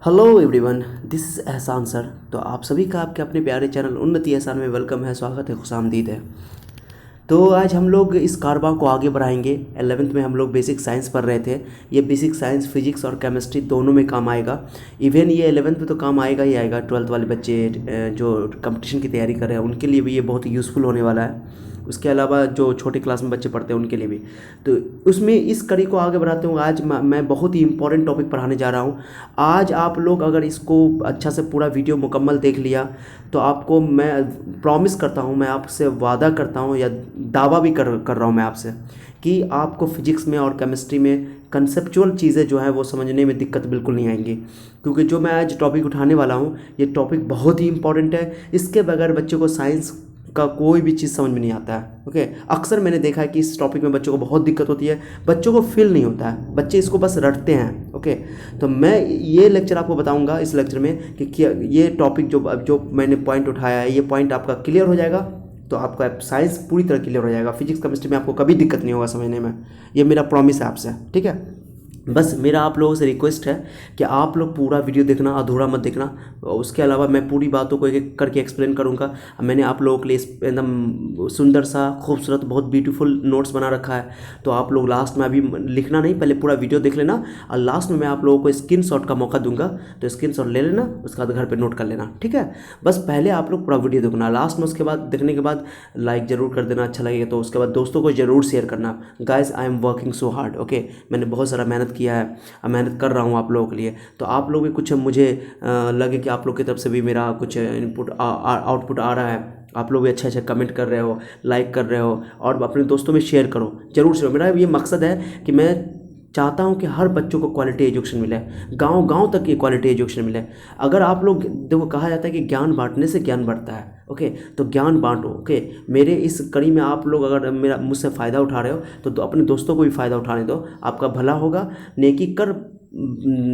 Hello everyone, this is एहसान sir. तो आप सभी का आपके अपने प्यारे चैनल उन्नति एहसान में वेलकम है, स्वागत है, खुशामदीद है। तो आज हम लोग इस कारवा को आगे बढ़ाएंगे। 11th में हम लोग बेसिक साइंस पढ़ रहे थे। ये बेसिक साइंस फिजिक्स और केमिस्ट्री दोनों में काम आएगा। इवन ये 11th में तो काम आएगा ही आएगा। 12th वाले बच्चे जो कंपटीशन की तैयारी कर रहे हैं उनके लिए भी ये बहुत यूज़फुल होने वाला है। उसके अलावा जो छोटे क्लास में बच्चे पढ़ते हैं उनके लिए भी। तो उसमें इस कड़ी को आगे बढ़ाते हुए आज मैं बहुत ही इंपॉर्टेंट टॉपिक पढ़ाने जा रहा हूँ। आज आप लोग अगर इसको अच्छा से पूरा वीडियो मुकम्मल देख लिया तो आपको मैं प्रॉमिस करता हूँ, मैं आपसे वादा करता हूँ या दावा भी कर रहा हूँ मैं आपसे कि आपको फिजिक्स में और केमिस्ट्री में कंसेप्चुअल चीज़ें जो है वो समझने में दिक्कत बिल्कुल नहीं आएंगी। क्योंकि जो मैं आज टॉपिक उठाने वाला हूँ ये टॉपिक बहुत ही इंपॉर्टेंट है। इसके बगैर बच्चों को साइंस का कोई भी चीज़ समझ में नहीं आता है। ओके, अक्सर मैंने देखा है कि इस टॉपिक में बच्चों को बहुत दिक्कत होती है, बच्चों को फील नहीं होता है, बच्चे इसको बस रटते हैं। ओके, तो मैं ये लेक्चर आपको बताऊंगा इस लेक्चर में कि ये टॉपिक जो मैंने पॉइंट उठाया है ये पॉइंट आपका क्लियर हो जाएगा तो आपका साइंस पूरी तरह क्लियर हो जाएगा। फिजिक्स केमिस्ट्री में आपको कभी दिक्कत नहीं होगा समझने में, ये मेरा प्रॉमिस है आपसे। ठीक है, बस मेरा आप लोगों से रिक्वेस्ट है कि आप लोग पूरा वीडियो देखना, अधूरा मत देखना। उसके अलावा मैं पूरी बातों को एक एक करके एक्सप्लेन करूंगा। मैंने आप लोगों के लिए एकदम सुंदर सा खूबसूरत बहुत ब्यूटीफुल नोट्स बना रखा है। तो आप लोग लास्ट में अभी लिखना नहीं, पहले पूरा वीडियो देख लेना और लास्ट में मैं आप लोगों को स्क्रीनशॉट का मौका दूंगा, तो स्क्रीनशॉट ले लेना, उसके बाद घर पर नोट कर लेना। ठीक है, बस पहले आप लोग पूरा वीडियो देखना, लास्ट में उसके बाद देखने के बाद लाइक ज़रूर कर देना अच्छा लगेगा। तो उसके बाद दोस्तों को ज़रूर शेयर करना। Guys I am working so hard. Okay, मैंने बहुत सारा मेहनत किया है, मेहनत कर रहा हूँ आप लोगों के लिए। तो आप लोग भी कुछ मुझे लगे कि आप लोग की तरफ से भी मेरा कुछ इनपुट आउटपुट आ रहा है, आप लोग भी अच्छा अच्छा कमेंट कर रहे हो, लाइक कर रहे हो और अपने दोस्तों में शेयर करो, जरूर शेयर। मेरा ये मकसद है कि मैं चाहता हूँ कि हर बच्चों को क्वालिटी एजुकेशन मिले, गांव गांव तक ये क्वालिटी एजुकेशन मिले। अगर आप लोग देखो, कहा जाता है कि ज्ञान बांटने से ज्ञान बढ़ता है। ओके, तो ज्ञान बांटो। ओके, मेरे इस कड़ी में आप लोग अगर मेरा मुझसे फ़ायदा उठा रहे हो तो अपने दोस्तों को भी फ़ायदा उठाने दो, आपका भला होगा। नेकी कर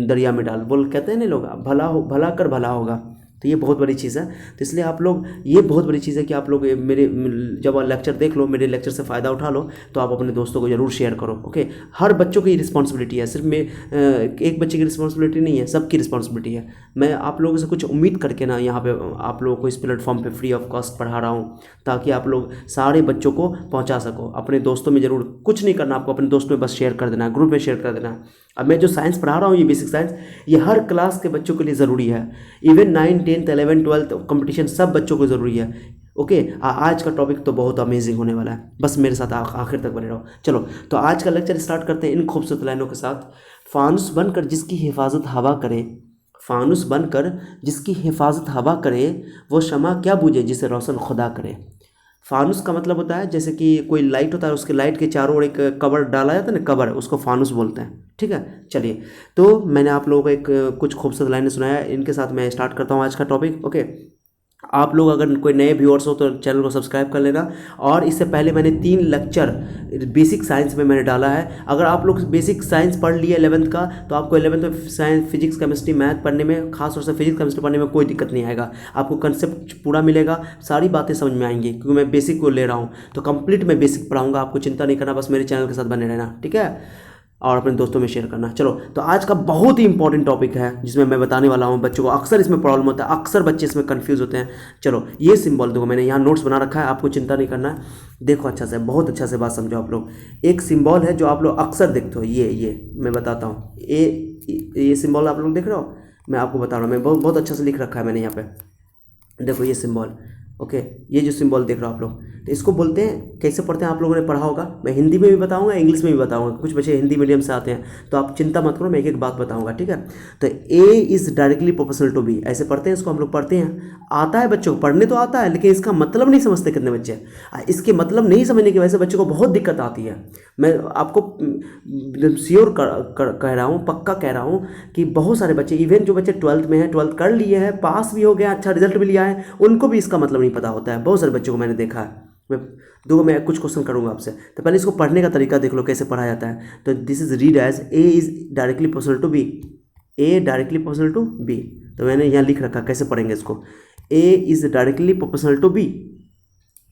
दरिया में डाल, बोल कहते हैं ना लोग, भला कर भला होगा। तो ये बहुत बड़ी चीज़ है। तो इसलिए आप लोग, ये बहुत बड़ी चीज़ है कि आप लोग मेरे जब लेक्चर देख लो, मेरे लेक्चर से फ़ायदा उठा लो तो आप अपने दोस्तों को ज़रूर शेयर करो। ओके, हर बच्चों की रिस्पॉन्सिबिलिटी है, सिर्फ एक बच्चे की रिस्पॉन्सिबिलिटी नहीं है, सबकी रिस्पॉन्सिबिलिटी है। मैं आप लोगों से कुछ उम्मीद करके ना यहाँ पे आप लोगों को इस प्लेटफॉर्म पे फ्री ऑफ कॉस्ट पढ़ा रहा हूँ, ताकि आप लोग सारे बच्चों को पहुँचा सको। अपने दोस्तों में ज़रूर, कुछ नहीं करना आपको, अपने दोस्तों में बस शेयर कर देना है, ग्रुप में शेयर कर देना है। अब मैं जो साइंस पढ़ा रहा हूँ ये बेसिक साइंस, ये हर क्लास के बच्चों के लिए ज़रूरी है। Even 9th 10th 11th 12th competition सब बच्चों को ज़रूरी है। ओके, आज का टॉपिक तो बहुत अमेजिंग होने वाला है, बस मेरे साथ आखिर तक बने रहो। चलो, तो आज का लेक्चर स्टार्ट करते हैं इन खूबसूरत लाइनों के साथ। फानुस बनकर जिसकी हिफाजत हवा करे, फानुस बनकर जिसकी हिफाजत हवा करे, वो शमा क्या बूझे जिसे रोशन खुदा करे। फानुस का मतलब होता है जैसे कि कोई लाइट होता है, उसके लाइट के चारों ओर एक कवर डाला जाता है ना, कवर, उसको फानुस बोलते हैं। ठीक है, चलिए, तो मैंने आप लोगों को एक कुछ खूबसूरत लाइनें सुनाया, इनके साथ मैं स्टार्ट करता हूँ आज का टॉपिक। ओके, आप लोग अगर कोई नए व्यूअर्स हो तो चैनल को सब्सक्राइब कर लेना। और इससे पहले मैंने 3 लेक्चर बेसिक साइंस में मैंने डाला है। अगर आप लोग बेसिक साइंस पढ़ लिए 11th का तो आपको 11th में साइंस फिजिक्स केमिस्ट्री मैथ पढ़ने में, खास तौर से फिजिक्स केमिस्ट्री पढ़ने में कोई दिक्कत नहीं आएगा। आपको कंसेप्ट पूरा मिलेगा, सारी बातें समझ में आएंगी, क्योंकि मैं बेसिक को ले रहा हूँ। तो कंप्लीट मैं बेसिक पढ़ाऊँगा, आपको चिंता नहीं करना, बस मेरे चैनल के साथ बने रहना। ठीक है, और अपने दोस्तों में शेयर करना। चलो, तो आज का बहुत ही इंपॉर्टेंट टॉपिक है जिसमें मैं बताने वाला हूँ। बच्चों को अक्सर इसमें प्रॉब्लम होता है, अक्सर बच्चे इसमें कंफ्यूज होते हैं। चलो, ये सिंबल देखो, मैंने यहाँ नोट्स बना रखा है, आपको चिंता नहीं करना है। देखो अच्छा से, बहुत अच्छा से बात समझो आप लोग। एक सिंबल है जो आप लोग अक्सर देखते हो, ये मैं बताता हूँ। ये सिंबल आप लोग देख रहे हो, मैं आपको बता रहा हूँ, मैं बहुत अच्छा से लिख रखा है मैंने यहाँ पे। देखो ये सिंबल, ओके, ये जो सिंबल देख रहे हो आप लोग, तो इसको बोलते हैं, कैसे पढ़ते हैं आप लोगों ने पढ़ा होगा। मैं हिंदी में भी बताऊंगा, इंग्लिश में भी बताऊंगा, कुछ बच्चे हिंदी मीडियम से आते हैं तो आप चिंता मत करो, मैं एक एक बात बताऊंगा। ठीक है, तो A is directly proportional to B, ऐसे पढ़ते हैं इसको हम लोग, पढ़ते हैं, आता है बच्चों को, पढ़ने तो आता है, लेकिन इसका मतलब नहीं समझते कितने बच्चे। इसके मतलब नहीं समझने की वजह से बच्चों को बहुत दिक्कत आती है। मैं आपको श्योर कह रहा हूँ, पक्का कह रहा हूँ कि बहुत सारे बच्चे, इवन जो बच्चे 12th में हैं, 12th कर लिए हैं, पास भी हो गया, अच्छा रिजल्ट भी लिया है, उनको भी इसका मतलब नहीं पता होता है। बहुत सारे बच्चों को मैंने देखा है। मैं कुछ क्वेश्चन करूंगा आपसे, तो पहले इसको पढ़ने का तरीका देख लो कैसे पढ़ा जाता है। तो this is read as a is directly proportional to B, a directly proportional to B. तो मैंने यहाँ लिख रखा, कैसे पढ़ेंगे इसको, a is directly proportional to b,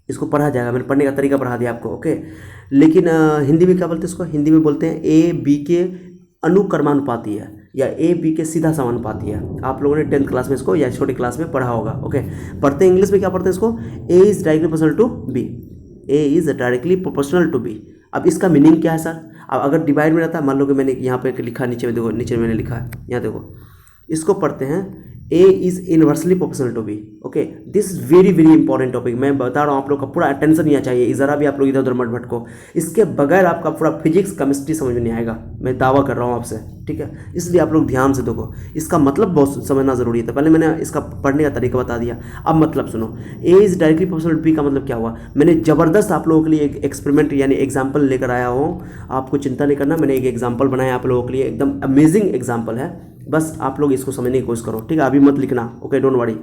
इसको पढ़ा जाएगा। मैंने पढ़ने का तरीका पढ़ा दिया आपको। ओके, लेकिन हिंदी में क्या बोलते हैं इसको, हिंदी में बोलते हैं ए बी के अनुक्रमानुपाती है। या ए बी के सीधा समानुपाती है। आप लोगों ने 10th क्लास में इसको या छोटी क्लास में पढ़ा होगा। ओके, पढ़ते हैं इंग्लिश में क्या पढ़ते हैं इसको, A is directly proportional to B, A is directly proportional to B. अब इसका मीनिंग क्या है सर, अब अगर डिवाइड में रहता है, मान लो कि मैंने यहाँ पे लिखा, नीचे में देखो, नीचे मैंने लिखा है, यहाँ देखो, इसको पढ़ते हैं A is inversely proportional to B. Okay, this is very very important topic. मैं बता रहा हूँ आप लोग का पूरा अटेंशन नहीं चाहिए, ज़रा भी आप लोग इधर उधर मत भटको। इसके बगैर आपका पूरा फिजिक्स केमिस्ट्री समझ में नहीं आएगा, मैं दावा कर रहा हूँ आपसे, ठीक है। इसलिए आप लोग ध्यान से देखो, इसका मतलब बहुत समझना ज़रूरी है। तो पहले मैंने इसका पढ़ने का तरीका बता दिया, अब मतलब सुनो। A is directly proportional to B का मतलब क्या हुआ, मैंने ज़बरदस्त आप लोगों के लिए एक एक्सपेरिमेंट यानी एग्जाम्पल लेकर आया हूँ। आपको चिंता नहीं करना, मैंने एक एग्जाम्पल बनाया आप लोगों के लिए, एकदम अमेजिंग एग्जाम्पल है। बस आप लोग इसको समझने की कोशिश करो, ठीक है, अभी मत लिखना। Okay, don't worry.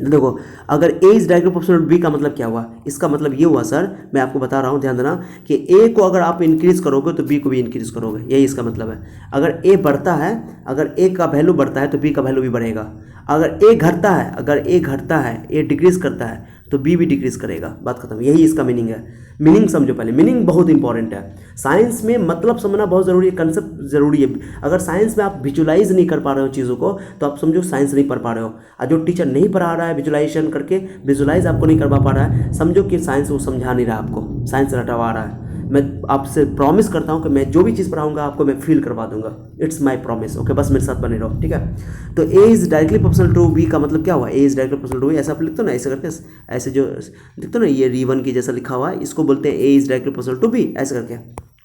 देखो, अगर A is directly proportional to B का मतलब क्या हुआ, इसका मतलब ये हुआ सर, मैं आपको बता रहा हूँ, ध्यान देना, कि ए को अगर आप इंक्रीज करोगे तो बी को भी इंक्रीज करोगे, यही इसका मतलब है। अगर ए बढ़ता है, अगर ए का वैल्यू बढ़ता है तो बी का वैल्यू भी बढ़ेगा। अगर ए घटता है, ए डिक्रीज करता है तो बी भी डिक्रीज करेगा, बात खत्म। यही इसका मीनिंग है। मीनिंग समझो पहले, मीनिंग बहुत इंपॉर्टेंट है। साइंस में मतलब समझना बहुत ज़रूरी है, कंसेप्ट ज़रूरी है। अगर साइंस में आप विजुलाइज नहीं कर पा रहे हो चीज़ों को, तो आप समझो साइंस नहीं पढ़ पा रहे हो। और जो टीचर नहीं पढ़ा रहा है विजुलाइजेशन करके, विजुलाइज आपको नहीं करवा पा रहा है, समझो कि साइंस वो समझा नहीं रहा आपको, साइंस रटवा रहा है। मैं आपसे प्रॉमिस करता हूँ कि मैं जो भी चीज़ पढ़ाऊंगा आपको मैं फील करवा दूंगा, इट्स माय प्रॉमिस। ओके, बस मेरे साथ बने रहो, ठीक है। तो A is directly proportional to B का मतलब क्या हुआ, A is directly proportional to B, ऐसा आप लिखते हो ना, ऐसे करके, ऐसे जो देखते हो ना, ये रीवन की जैसा लिखा हुआ है, इसको बोलते हैं A is directly proportional to B, ऐसे करके।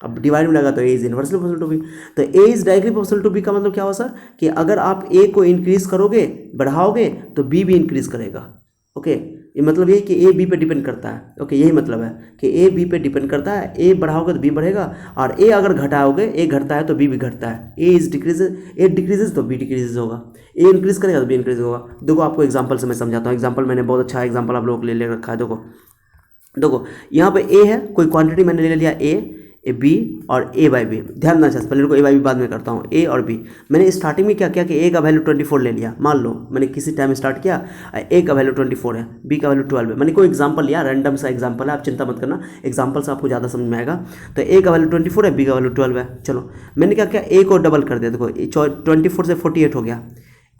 अब डिवाइड में लगा तो A is inversely proportional to B. तो A is directly proportional to B का मतलब क्या हुआ सर, कि अगर आप ए को इंक्रीज करोगे, बढ़ाओगे, तो बी भी इंक्रीज करेगा। ओके, ये मतलब ये कि ए बी पे डिपेंड करता है। ओके, यही मतलब है कि ए बी पे डिपेंड करता है, ए बढ़ाओगे तो बी बढ़ेगा, और ए अगर घटाओगे, ए घटता है तो बी भी घटता है। ए डिक्रीजेज तो बी डिक्रीजेज होगा, ए इंक्रीज करेगा तो बी इंक्रीज होगा। देखो, आपको एग्जांपल से मैं समझाता हूँ। एग्जांपल मैंने बहुत अच्छा एग्जांपल आप लोगों के लिए ले रखा है। देखो यहाँ पे ए है, कोई क्वांटिटी मैंने ले लिया, ए बी और ए बाई बी। ध्यान देना चाहिए, पहले को ए बाई बी बाद में करता हूँ, ए और बी। मैंने स्टार्टिंग में क्या किया कि ए का वैल्यू 24 ले लिया। मान लो मैंने किसी टाइम स्टार्ट किया, ए का वैल्यू 24 है, बी का वैल्यू 12 है। मैंने कोई एग्जांपल लिया, रैंडम सा एग्जांपल है, आप चिंता मत करना, एग्जांपल से आपको ज़्यादा समझ में आएगा। तो ए का वैल्यू 24 है, बी का वैल्यू 12 है। चलो, मैंने क्या किया, ए को डबल कर दिया। देखो 24 से 48 हो गया,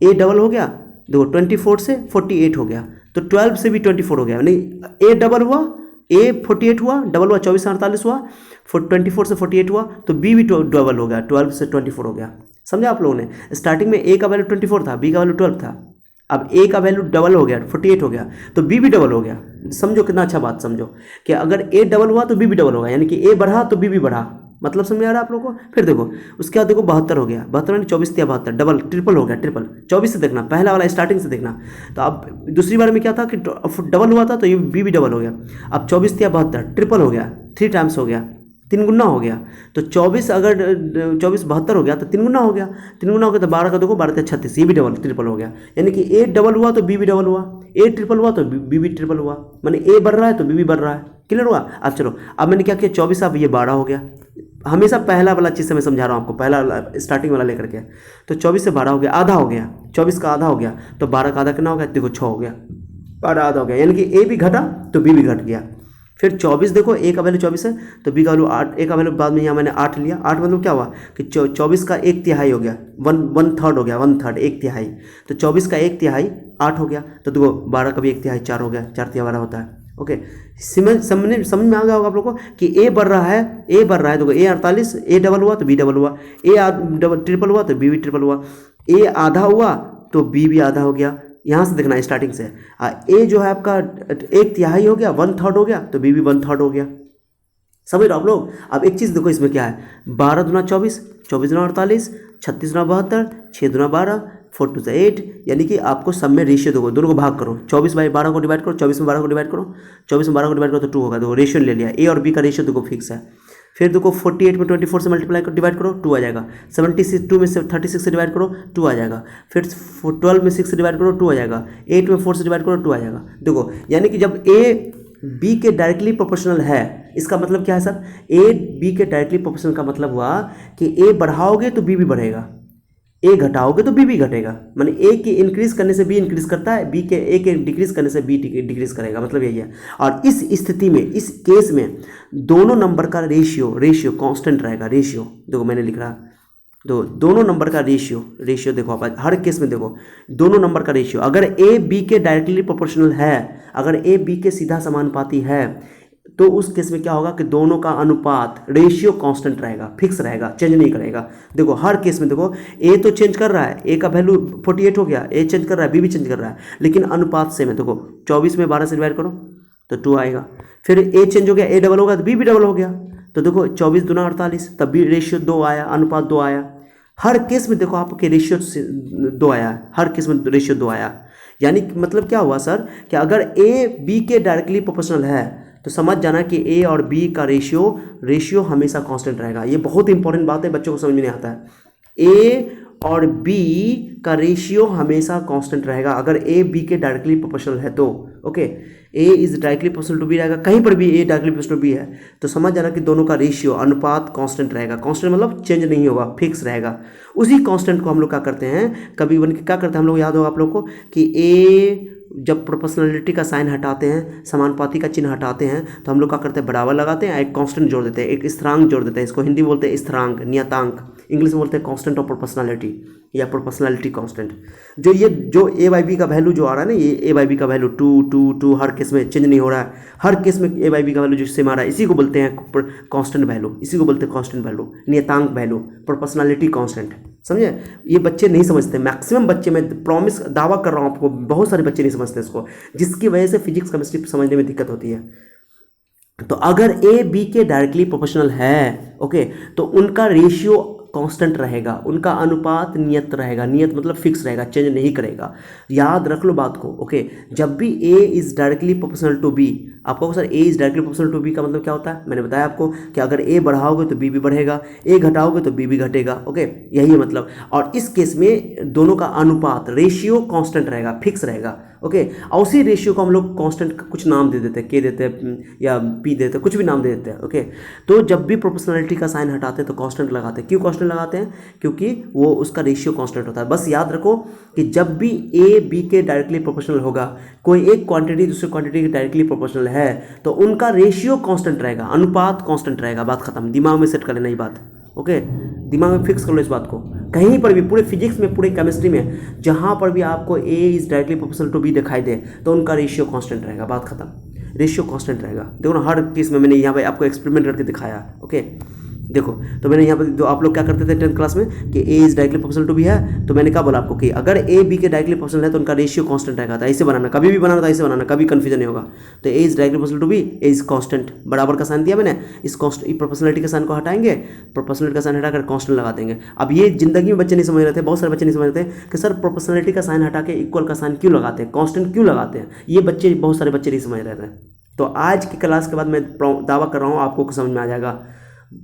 ए डबल हो गया। देखो 24 से 48 हो गया, तो 12 से भी 24 हो गया, यानी ए डबल हुआ, ए 48 हुआ, डबल हुआ 24 से 48 हुआ, 24 से 48 हुआ, तो बी भी डबल हो गया, 12 से 24 हो गया। समझा आप लोगों ने, स्टार्टिंग में ए का वैल्यू 24 था, बी का वैल्यू 12 था। अब ए का वैल्यू डबल हो गया, 48 हो गया, तो बी भी डबल हो गया। समझो कितना अच्छा बात, समझो कि अगर ए डबल हुआ तो बी भी डबल होगा, यानी कि ए बढ़ा तो बी भी बढ़ा। मतलब समझ आ रहा है आप लोगों को। फिर देखो उसके बाद देखो 72 हो गया, 72 यानी 24 या 72, डबल ट्रिपल हो गया, ट्रिपल 24 से देखना, पहला वाला स्टार्टिंग से देखना। तो अब दूसरी बार में क्या था कि डबल हुआ था, तो ये बी भी डबल हो गया। अब 24 या 72 ट्रिपल हो गया, 3 टाइम्स हो गया, 3 गुना हो गया। तो 24 अगर 24 72 हो गया तो 3 गुना हो गया, 3 गुना हो गया तो 12 का देखो 12 36, ये भी डबल ट्रिपल हो गया। यानी कि ए डबल हुआ तो बी भी डबल हुआ, ए ट्रिपल हुआ तो बी भी ट्रिपल हुआ, माने ए बढ़ रहा है तो बी भी बढ़ रहा है। क्लियर हुआ। अब चलो, अब मैंने क्या किया, 24 अब ये 12 हो गया। हमेशा पहला वाला चीज़ से मैं समझा रहा हूँ आपको, पहला स्टार्टिंग वाला लेकर के। तो 24 से 12 हो गया, आधा हो गया, 24 का आधा हो गया, तो 12 का आधा कितना हो गया, देखो 6 हो गया, 12 आधा हो गया, यानी कि ए भी घटा तो बी भी घट गया। फिर 24 देखो, ए का वैल्यू 24 है तो बी का वैल्यू 8, ए का वैल्यू बाद में यहाँ मैंने 8 लिया। 8 मतलब क्या हुआ कि 24 का 1/3 हो गया, वन थर्ड हो गया, 1/3 1/3, तो 24 का 1/3 8 हो गया। तो देखो 12 का भी 1/3 4 हो गया, 4 तिहाई 12 होता है। ओके, समझ में आ गया होगा आप लोगों को कि ए बढ़ रहा है, देखो ए 48, ए डबल हुआ तो बी डबल हुआ, ए डबल ट्रिपल हुआ तो बी भी ट्रिपल हुआ, ए आधा हुआ तो बी भी आधा हो गया। यहाँ से देखना स्टार्टिंग से, ए जो है आपका 1/3 हो गया, 1/3 हो गया, तो बी भी 1/3 हो गया। समझ रहे हो आप लोग। अब एक चीज़ देखो इसमें क्या है, 12 दूना 24, 24 दूना 48, 36 दूना 72, 6 दूना 12, 4 2 8, यानी कि आपको सब में रेशियो देखो, दोनों को भाग करो, 24/12 को डिवाइड करो, 24 में 12 को डिवाइड करो, 24 में 12 को डिवाइड करो तो 2 होगा। देखो रेशियो ले लिया, ए और बी का रेशियो देखो फिक्स है। फिर देखो 48 में 24 से मल्टीप्लाई करो, डिवाइड करो, 2 आ जाएगा। 72 में 36 से डिवाइड करो, 2 आ जाएगा। फिर 12 में 6 से डिवाइड करो, 2 आ जाएगा। 8 में 4 से डिवाइड करो, 2 आ जाएगा। देखो यानी कि जब ए बी के डायरेक्टली प्रोपोर्शनल है, इसका मतलब क्या है सर, ए बी के डायरेक्टली प्रोपोर्शनल का मतलब हुआ कि ए बढ़ाओगे तो बी भी बढ़ेगा, ए घटाओगे तो बी भी घटेगा। माने ए के इंक्रीज करने से बी इंक्रीज करता है, बी के ए के डिक्रीज करने से बी डिक्रीज करेगा, मतलब यही है। और इस स्थिति में, इस केस में दोनों नंबर का रेशियो कांस्टेंट रहेगा। रेशियो देखो मैंने लिख रहा तो दोनों नंबर का रेशियो देखो आप हर केस में देखो, दोनों नंबर का रेशियो अगर ए बी के डायरेक्टली प्रोपोर्शनल है, अगर ए बी के सीधा समानुपाती है, तो उस केस में क्या होगा कि दोनों का अनुपात रेशियो कांस्टेंट रहेगा, फिक्स रहेगा, चेंज नहीं करेगा। देखो हर केस में देखो, ए तो चेंज कर रहा है, ए का वैल्यू 48 हो गया, ए चेंज कर रहा है, बी भी चेंज कर रहा है, लेकिन अनुपात सेम है। देखो 24 में 12 से डिवाइड करो तो 2 आएगा, फिर ए चेंज हो गया, ए डबल होगा तो बी भी डबल हो गया, तो देखो 24 दूना 48, तब भी रेशियो 2 आया, अनुपात 2 आया। हर केस में देखो आपके रेशियो 2 आया, हर केस में रेशियो 2 आया। यानी मतलब क्या हुआ सर कि अगर ए बी के डायरेक्टली प्रोपोर्शनल है तो समझ जाना कि ए और बी का रेशियो हमेशा कांस्टेंट रहेगा। ये बहुत इंपॉर्टेंट बात है, बच्चों को समझ में नहीं आता है। ए और बी का रेशियो हमेशा कांस्टेंट रहेगा अगर ए बी के डायरेक्टली प्रोपोर्शनल है तो। Okay, A is directly proportional to B रहेगा, कहीं पर भी A directly proportional to B है तो समझ जाना कि दोनों का रेशियो अनुपात कांस्टेंट रहेगा। कांस्टेंट मतलब चेंज नहीं होगा, फिक्स रहेगा। उसी कांस्टेंट को हम लोग क्या करते हैं, कभी बन के क्या करते हैं हम लोग, याद होगा आप लोग को कि ए जब प्रोपोर्शनलिटी का साइन हटाते हैं, समानुपाती का चिन्ह हटाते हैं, तो हम लोग क्या करते हैं, बराबर लगाते हैं, एक कांस्टेंट जोड़ देते हैं, एक स्थिरांक जोड़ देते हैं। इसको हिंदी में बोलते हैं स्थिरांक, नियतांक, इंग्लिश में बोलते हैं कांस्टेंट ऑफ प्रोपोर्शनलिटी या प्रोपोर्शनलिटी कांस्टेंट। जो ए बाई बी का वैल्यू जो आ रहा है ना, ये ए बाई बी का वैल्यू 2 हर केस में चेंज नहीं हो रहा है, हर केस में ए बाई बी का वैल्यू जो सेम आ रहा है, इसी को बोलते हैं कांस्टेंट वैल्यू, इसी को बोलते हैं कांस्टेंट वैल्यू, नियतांक वैल्यू, प्रोपोर्शनलिटी कांस्टेंट। समझे? ये बच्चे नहीं समझते, मैक्सिमम बच्चे, मैं प्रॉमिस दावा कर रहा हूँ आपको, बहुत सारे बच्चे नहीं समझते इसको, जिसकी वजह से फिजिक्स केमिस्ट्री समझने में दिक्कत होती है। तो अगर ए बी के डायरेक्टली प्रोपोर्शनल है, ओके, तो उनका रेशियो कांस्टेंट रहेगा, उनका अनुपात नियत रहेगा, नियत मतलब फिक्स रहेगा, चेंज नहीं करेगा। याद रख लो बात को। ओके, जब भी A is directly proportional to B, आपको sir A is directly proportional to B का मतलब क्या होता है, मैंने बताया आपको कि अगर ए बढ़ाओगे तो बी भी बढ़ेगा, ए घटाओगे तो बी भी घटेगा। ओके, यही है मतलब। और इस केस में दोनों का अनुपात रेशियो कांस्टेंट रहेगा, फिक्स रहेगा। ओके, और उसी रेशियो को हम लोग कांस्टेंट कुछ नाम दे देते हैं, के देते हैं या पी देते हैं, कुछ भी नाम दे देते हैं। ओके, तो जब भी प्रोपोर्शनलिटी का साइन हटाते हैं तो कांस्टेंट लगाते हैं। क्यों कांस्टेंट लगाते हैं? क्योंकि वो उसका रेशियो कांस्टेंट होता है। बस याद रखो कि जब भी ए बी के डायरेक्टली प्रोपोर्शनल होगा, कोई एक क्वांटिटी दूसरी क्वांटिटी के डायरेक्टली प्रोपोर्शनल है, तो उनका रेशियो कांस्टेंट रहेगा, अनुपात कांस्टेंट रहेगा। बात खत्म, दिमाग में सेट कर लेना ये बात। ओके, दिमाग में फिक्स कर लो इस बात को। कहीं पर भी, पूरे फिजिक्स में, पूरे केमिस्ट्री में, जहां पर भी आपको A is directly proportional to B दिखाई दे तो उनका रेशियो कांस्टेंट रहेगा। बात खत्म, रेशियो कांस्टेंट रहेगा। देखो ना, हर केस में मैंने यहाँ पे आपको एक्सपेरिमेंट करके दिखाया। ओके, देखो, तो मैंने यहाँ पर जो आप लोग क्या करते थे 10th क्लास में कि A is directly proportional to B है, तो मैंने क्या बोला आपको कि अगर ए बी के डायरेक्टली प्रोपोर्शनल है तो उनका रेशियो कांस्टेंट रहेगा। था ऐसे बनाना, कभी भी बनाना था ऐसे बनाना, कभी कंफ्यूजन नहीं होगा। तो A is directly proportional to B, A is constant, बराबर का साइन दिया मैंने, इस प्रोपोर्शनलिटी का साइन को हटाएंगे, प्रोपोर्शनलिटी का साइन हटाकर कांस्टेंट लगा देंगे। अब ये जिंदगी में बच्चे नहीं समझ रहे थे, बहुत सारे बच्चे नहीं समझ रहे थे कि सर प्रोपोर्शनलिटी का साइन हटा के इक्वल का साइन क्यों लगाते हैं, कांस्टेंट क्यों लगाते हैं। ये बच्चे, बहुत सारे बच्चे नहीं समझ रहे थे। तो आज की क्लास के बाद मैं दावा कर रहा हूँ आपको समझ में आ जाएगा।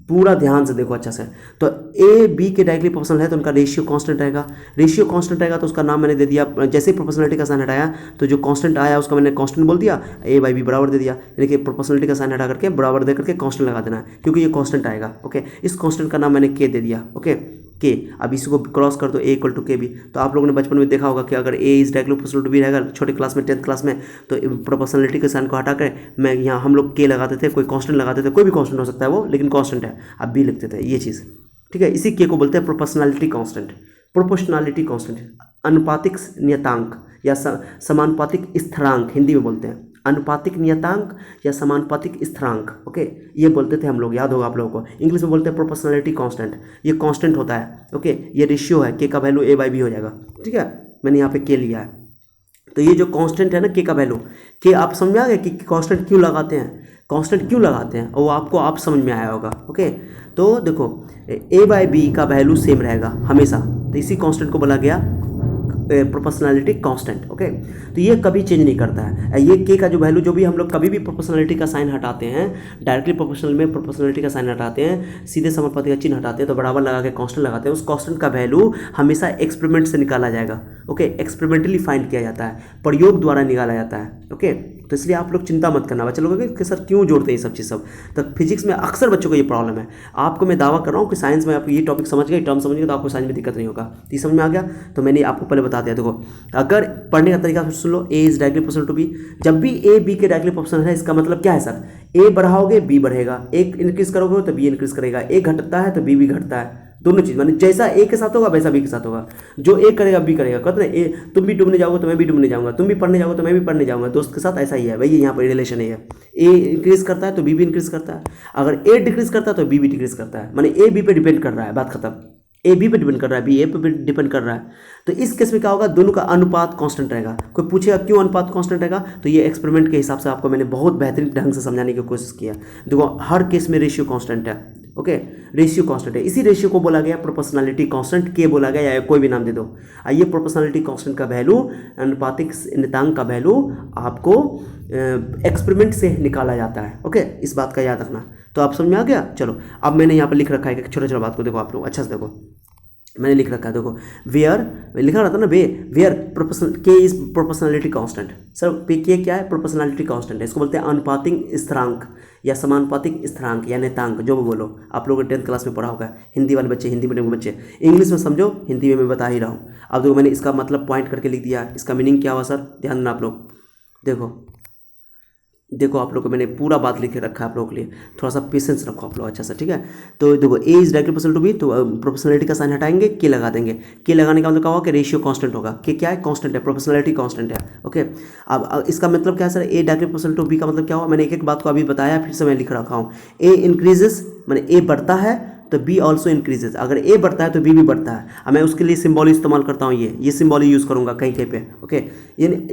पूरा ध्यान से देखो अच्छा से। तो ए बी के डायरेक्टली प्रोपोर्शनल है तो उनका रेशियो कांस्टेंट रहेगा, रेशियो कांस्टेंट रहेगा तो उसका नाम मैंने दे दिया, जैसे ही प्रोपोर्शनलिटी का साइन हटाया तो जो कांस्टेंट आया उसका मैंने कांस्टेंट बोल दिया, ए बाई बी बराबर दे दिया, यानी कि प्रोपोर्शनलिटी का साइन हटा करके बराबर दे करके कांस्टेंट लगा देना है, क्योंकि ये कांस्टेंट आएगा। ओके, इस कांस्टेंट का नाम मैंने के दे दिया। ओके, के, अब इसको क्रॉस कर दो, ए इक्वल टू के बी। तो आप लोगों ने बचपन में देखा होगा कि अगर A is directly proportional to B रहेगा छोटे क्लास में 10th क्लास में, तो प्रोपोर्शनलिटी के साइन को हटा कर मैं यहाँ हम लोग के लगाते थे, कोई कांस्टेंट लगाते थे, कोई भी कांस्टेंट हो सकता है वो, लेकिन कांस्टेंट है, आप बी लिखते थे, ये चीज़ ठीक है। इसी के को बोलते हैं प्रोपोर्शनलिटी कांस्टेंट। प्रोपोर्शनलिटी कांस्टेंट अनुपातिक नियतांक या समानुपातिक स्थिरांक हिंदी में बोलते हैं, अनुपातिक नियतांक या समानुपातिक स्थिरांक। ओके, ये बोलते थे हम लोग, याद होगा आप लोगों को। इंग्लिश में बोलते हैं प्रोपोर्शनलिटी कांस्टेंट, ये कांस्टेंट होता है। ओके, ये रेशियो है, के का वैल्यू ए बाई बी हो जाएगा। ठीक है, मैंने यहाँ पे के लिया है। तो ये जो कांस्टेंट है ना, के का वैल्यू, के आप समझ आ गए कि कांस्टेंट क्यों लगाते हैं, कांस्टेंट क्यों लगाते हैं, और वो आपको आप समझ में आया होगा। ओके, तो देखो ए बाई बी का वैल्यू सेम रहेगा हमेशा, तो इसी कांस्टेंट को बोला गया प्रोपोर्शनलिटी कांस्टेंट। ओके, तो ये कभी चेंज नहीं करता है। ये के का जो वैल्यू, जो भी हम लोग कभी भी प्रोपोर्शनलिटी का साइन हटाते हैं, डायरेक्टली प्रोपोर्शनल में प्रोपोर्शनलिटी का साइन हटाते हैं, सीधे समानुपाती का चिन्ह हटाते हैं, तो बराबर लगा के कांस्टेंट लगाते हैं। उस कांस्टेंट का वैल्यू हमेशा एक्सपेरिमेंट से निकाला जाएगा। ओके, एक्सपेरिमेंटली फाइंड किया जाता है, प्रयोग द्वारा निकाला जाता है। ओके, तो इसलिए आप लोग चिंता मत करना। बच्चे लोग कि सर क्यों जोड़ते हैं ये सब चीज़ सब, तो फिजिक्स में अक्सर बच्चों को ये प्रॉब्लम है। आपको मैं दावा कर रहा हूँ कि साइंस में आप ये टॉपिक समझ गए, टर्म समझ गए, तो आपको साइंस में दिक्कत नहीं होगा। ये समझ में आ गया, तो मैंने आपको पहले बता दिया। देखो, अगर पढ़ने का तरीका सुन लो, A is directly proportional to B, जब भी ए बी के डायरेक्टली प्रोपोर्शनल है, इसका मतलब क्या है सर, ए बढ़ाओगे बी बढ़ेगा, एक इंक्रीज करोगे तो बी इंक्रीज करेगा, ए घटता है तो बी भी घटता है। दोनों चीज़, माने जैसा ए के साथ होगा वैसा बी के साथ होगा, जो ए करेगा बी करेगा। कहते ना ए, तुम भी डूबने जाओगे तो मैं भी डूबने जाऊंगा, तुम भी पढ़ने जाओगे तो मैं भी पढ़ने जाऊंगा, दोस्त के साथ ऐसा ही है भाई, यहाँ पर रिलेशन है। ए इंक्रीज करता है तो बी भी इंक्रीज करता है, अगर ए डिक्रीज करता है तो बी भी डिक्रीज करता है, माने ए बी पे डिपेंड कर रहा है, बात खत्म। ए बी पे डिपेंड कर रहा है, बी ए पे डिपेंड कर रहा है। तो इस केस में क्या होगा, दोनों का अनुपात कांस्टेंट रहेगा। कोई पूछेगा क्यों अनुपात कांस्टेंट रहेगा, तो ये एक्सपेरिमेंट के हिसाब से आपको मैंने बहुत बेहतरीन ढंग से समझाने की कोशिश किया। देखो हर केस में रेशियो कांस्टेंट है, ओके, रेशियो कांस्टेंट है। इसी रेशियो को बोला गया प्रोपोर्शनैलिटी कांस्टेंट, के बोला गया, या कोई भी नाम दे दो। आइए प्रोपोर्शनैलिटी कांस्टेंट का वैल्यू, अनुपातिक नियतांक का वैल्यू आपको एक्सपेरिमेंट से निकाला जाता है, ओके, इस बात का याद रखना। तो आप समझ में आ गया। चलो अब मैंने यहाँ पर लिख रखा है एक छोटा छोटा बात को, देखो आप लोग अच्छा से देखो, मैंने लिख रखा है, देखो वेयर लिखा रहता ना, वेयर प्रोपोर्शनल के इज प्रोपोर्शनैलिटी कांस्टेंट। सर पे के क्या है, प्रोपोर्शनैलिटी कांस्टेंट है, इसको बोलते हैं अनुपातिक स्थिरांक या समानुपातिक स्थिरांक या नियतांक, जो भी बोलो। आप लोगों ने 10th क्लास में पढ़ा होगा, हिंदी वाले बच्चे, हिंदी मीडियम के बच्चे, इंग्लिश में समझो, हिंदी में मैं बता ही रहा हूँ। अब देखो मैंने इसका मतलब पॉइंट करके लिख दिया, इसका मीनिंग क्या हुआ सर, ध्यान देना आप लोग। देखो आप लोग को मैंने पूरा बात लिख के रखा है आप लोगों के लिए, थोड़ा सा पेशेंस रखो आप लोग अच्छा सा, ठीक है। तो देखो A is directly proportional to B, तो प्रोपोर्शनलिटी का साइन हटाएंगे, के लगा देंगे। के लगाने का मतलब क्या होगा कि रेशियो कांस्टेंट होगा। के क्या है, कांस्टेंट है, प्रोपोर्शनलिटी कांस्टेंट है, ओके। अब इसका मतलब क्या है sir, A directly proportional to B का मतलब क्या हुआ, मैंने एक एक बात को अभी बताया, फिर से मैं लिख रखा हूँ। ए इंक्रीजेस माने ए बढ़ता है तो बी ऑल्सो इंक्रीजेज, अगर ए बढ़ता है तो बी भी बढ़ता है। अब मैं उसके लिए सिंबल इस्तेमाल करता हूँ, ये सिंबल यूज़ करूँगा कहीं कहीं पे, ओके।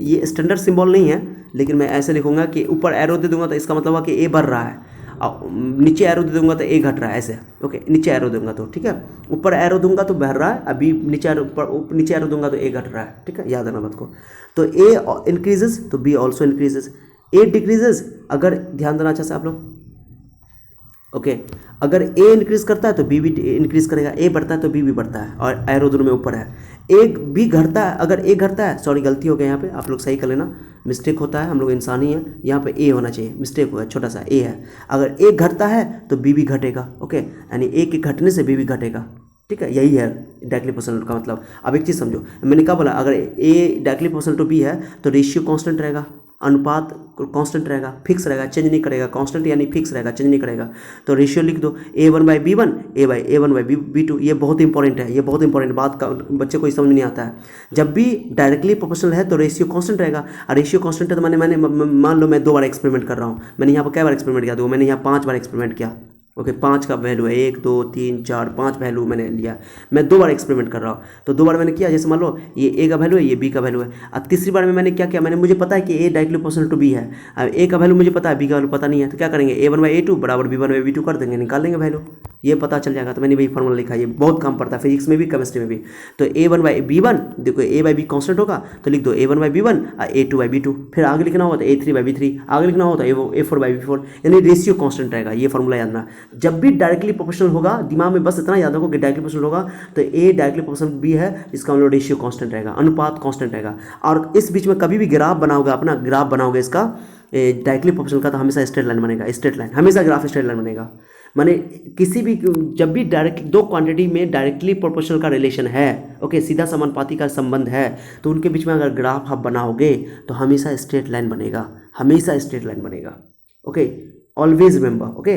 ये स्टैंडर्ड सिंबल नहीं है, लेकिन मैं ऐसे लिखूंगा कि ऊपर एरो दे दूंगा तो इसका मतलब है कि ए बढ़ रहा है, और नीचे एरो दे दूंगा तो ए घट रहा है, ऐसे, ओके। नीचे एरो दूंगा तो ठीक है, ऊपर एरो दूंगा तो बढ़ रहा है, अभी नीचे एरो दूंगा तो ए घट रहा है, ठीक है, याद रखना बात को। तो ए इंक्रीजेज तो बी ऑल्सो इंक्रीजेज, ए डिक्रीजेज, अगर ध्यान देना अच्छा से आप लोग, ओके। अगर ए इंक्रीज करता है तो बी भी इंक्रीज करेगा, ए बढ़ता है तो बी भी बढ़ता है, और एरो दोनों में ऊपर है। ए बी घटता है, अगर ए घटता है, सॉरी गलती हो गया यहाँ पे, आप लोग सही कर लेना, मिस्टेक होता है, हम लोग इंसान ही हैं, यहाँ पे ए होना चाहिए, मिस्टेक हुआ, छोटा सा ए है। अगर ए घटता है तो बी भी घटेगा, ओके, यानी ए के घटने से बी भी घटेगा, ठीक है, यही है डायरेक्टली प्रोपोर्शनल का मतलब। अब एक चीज़ समझो, मैंने क्या बोला, अगर ए डायरेक्टली प्रोपोर्शनल टू बी है तो रेशियो कांस्टेंट रहेगा, अनुपात कांस्टेंट रहेगा, फिक्स रहेगा, चेंज नहीं करेगा, कांस्टेंट यानी फिक्स रहेगा, चेंज नहीं करेगा। तो रेशियो लिख दो, A1/B1, A1/B2। ये बहुत इंपॉर्टेंट है, ये बहुत इंपॉर्टेंट बात का बच्चे को समझ में नहीं आता है। जब भी डायरेक्टली प्रोपोर्शनल है तो रेशियो कांस्टेंट रहेगा, और रेशियो कांस्टेंट है तो मैंने मान लो मैं 2 बार एक्सपेरिमेंट कर रहा हूँ, मैंने यहाँ पर क्या बार एक्सपेरिमेंट किया, तो मैंने यहाँ 5 बार एक्सपेरिमेंट किया, ओके। 5 का वैल्यू है, 1 2 3 4 5 वैल्यू मैंने लिया, मैं 2 बार एक्सपेरिमेंट कर रहा हूँ। तो 2 बार मैंने किया, जैसे मान लो ये ए का वैल्यू है, ये बी का वैल्यू है। अब तीसरी बार में मैंने क्या किया, मुझे पता है कि ए डायरेक्टली प्रोपोर्शनल टू बी है, अब ए का वैल्यू मुझे पता है, बी का वैल्यू पता नहीं है, तो क्या करेंगे, A1/A2 बराबर B1/B2 कर देंगे, निकाल लेंगे वैल्यू, ये पता चल जाएगा। तो मैंने वही फॉर्मूला लिखा, ये बहुत काम पड़ता है फिजिक्स में भी, केमिस्ट्री में भी। तो A1/B1, देखो A/B कांस्टेंट होगा तो लिख दो A1/B1 और A2/B2, फिर आगे लिखना होगा तो A3/B3, आगे लिखना होगा तो A4/B4, यानी रेशियो कांस्टेंट रहेगा। ये फॉर्मूला याद रखना, जब भी डायरेक्टली प्रोपोर्शनल होगा, दिमाग में बस इतना याद रखो कि डायरेक्टली प्रोपोर्शनल होगा तो ए डायरेक्टली प्रोपोर्शनल बी है, इसका मतलब रेशियो कांस्टेंट रहेगा, अनुपात कांस्टेंट रहेगा। और इस बीच में कभी भी ग्राफ बनाओगे, अपना ग्राफ बनाओगे इसका डायरेक्टली प्रोपोर्शनल का, तो हमेशा स्ट्रेट लाइन बनेगा, स्ट्रेट लाइन, हमेशा ग्राफ स्ट्रेट लाइन बनेगा। माने किसी भी, जब भी डायरेक्ट दो क्वांटिटी में डायरेक्टली प्रोपोर्शनल का रिलेशन है, ओके, सीधा समानुपाती का संबंध है, तो उनके बीच में अगर ग्राफ आप बनाओगे तो हमेशा स्ट्रेट लाइन बनेगा, हमेशा स्ट्रेट लाइन बनेगा, ओके। ऑलवेज रिमेंबर, ओके,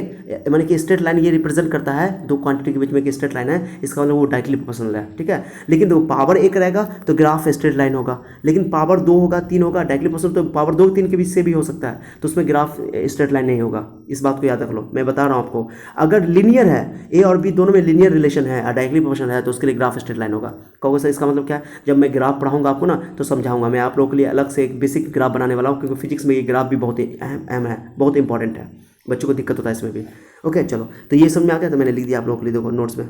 माने कि स्ट्रेट लाइन ये रिप्रेजेंट करता है दो क्वांटिटी के बीच में एक स्ट्रेट लाइन है, इसका मतलब वो डायरेक्टली प्रोपोर्शनल है, ठीक है। लेकिन तो पावर 1 रहेगा तो ग्राफ स्ट्रेट लाइन होगा, लेकिन पावर 2 होगा, 3 होगा, डायरेक्टली प्रोपोर्शनल तो पावर 2 3 के बीच से भी हो सकता है, तो उसमें ग्राफ स्ट्रेट लाइन नहीं होगा। इस बात को याद रख लो, मैं बता रहा हूँ आपको। अगर लीनियर है, ए और बी दोनों में लीनियर रिलेशन है और डायरेक्टली प्रोपोर्शनल है, तो उसके लिए ग्राफ स्ट्रेट लाइन होगा। कहोगे सर इसका मतलब क्या है, जब मैं ग्राफ पढ़ाऊंगा आपको ना तो समझाऊंगा, मैं आप लोगों के लिए अलग से एक बेसिक ग्राफ बनाने वाला हूँ, क्योंकि फिजिक्स में ये ग्राफ भी बहुत ही अहम है, बहुत इंपॉर्टेंट है, बच्चों को दिक्कत होता है इसमें भी, ओके। चलो तो ये समझ में आ गया, तो मैंने लिख दिया आप लोगों के लिए, देखो नोट्स में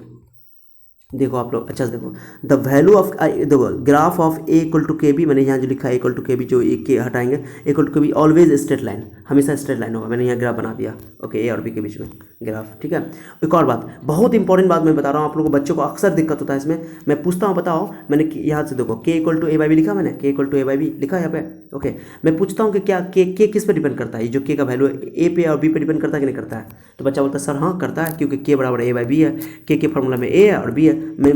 देखो आप लोग अच्छा से देखो, द वैल्यू ऑफ, देखो graph of A equal to K B, मैंने यहाँ जो लिखा है इक्वल टू के बी, जो ए के हटाएंगे, equal to K be always straight line, हमेशा स्ट्रेट लाइन होगा। मैंने यहाँ ग्राफ बना दिया, ओके, ए और बी के बीच में ग्राफ, ठीक है। एक और बात, बहुत इंपॉर्टेंट बात मैं बता रहा हूँ आप लोगों को, बच्चों को अक्सर दिक्कत होता है इसमें, मैं पूछता हूँ बताओ, मैंने यहाँ से देखो K equal to A by B लिखा, मैंने K equal to A by B लिखा है यहाँ पे, ओके। मैं पूछता हूँ कि क्या के किस पे डिपेंड करता है, जो के का वैल्यू ए पे और बी पे डिपेंड करता है कि नहीं करता है, तो बच्चा बोलता है सर हाँ करता है, क्योंकि के बराबर ए बाई बी है, के फॉर्मूला में ए है और बी है। मैं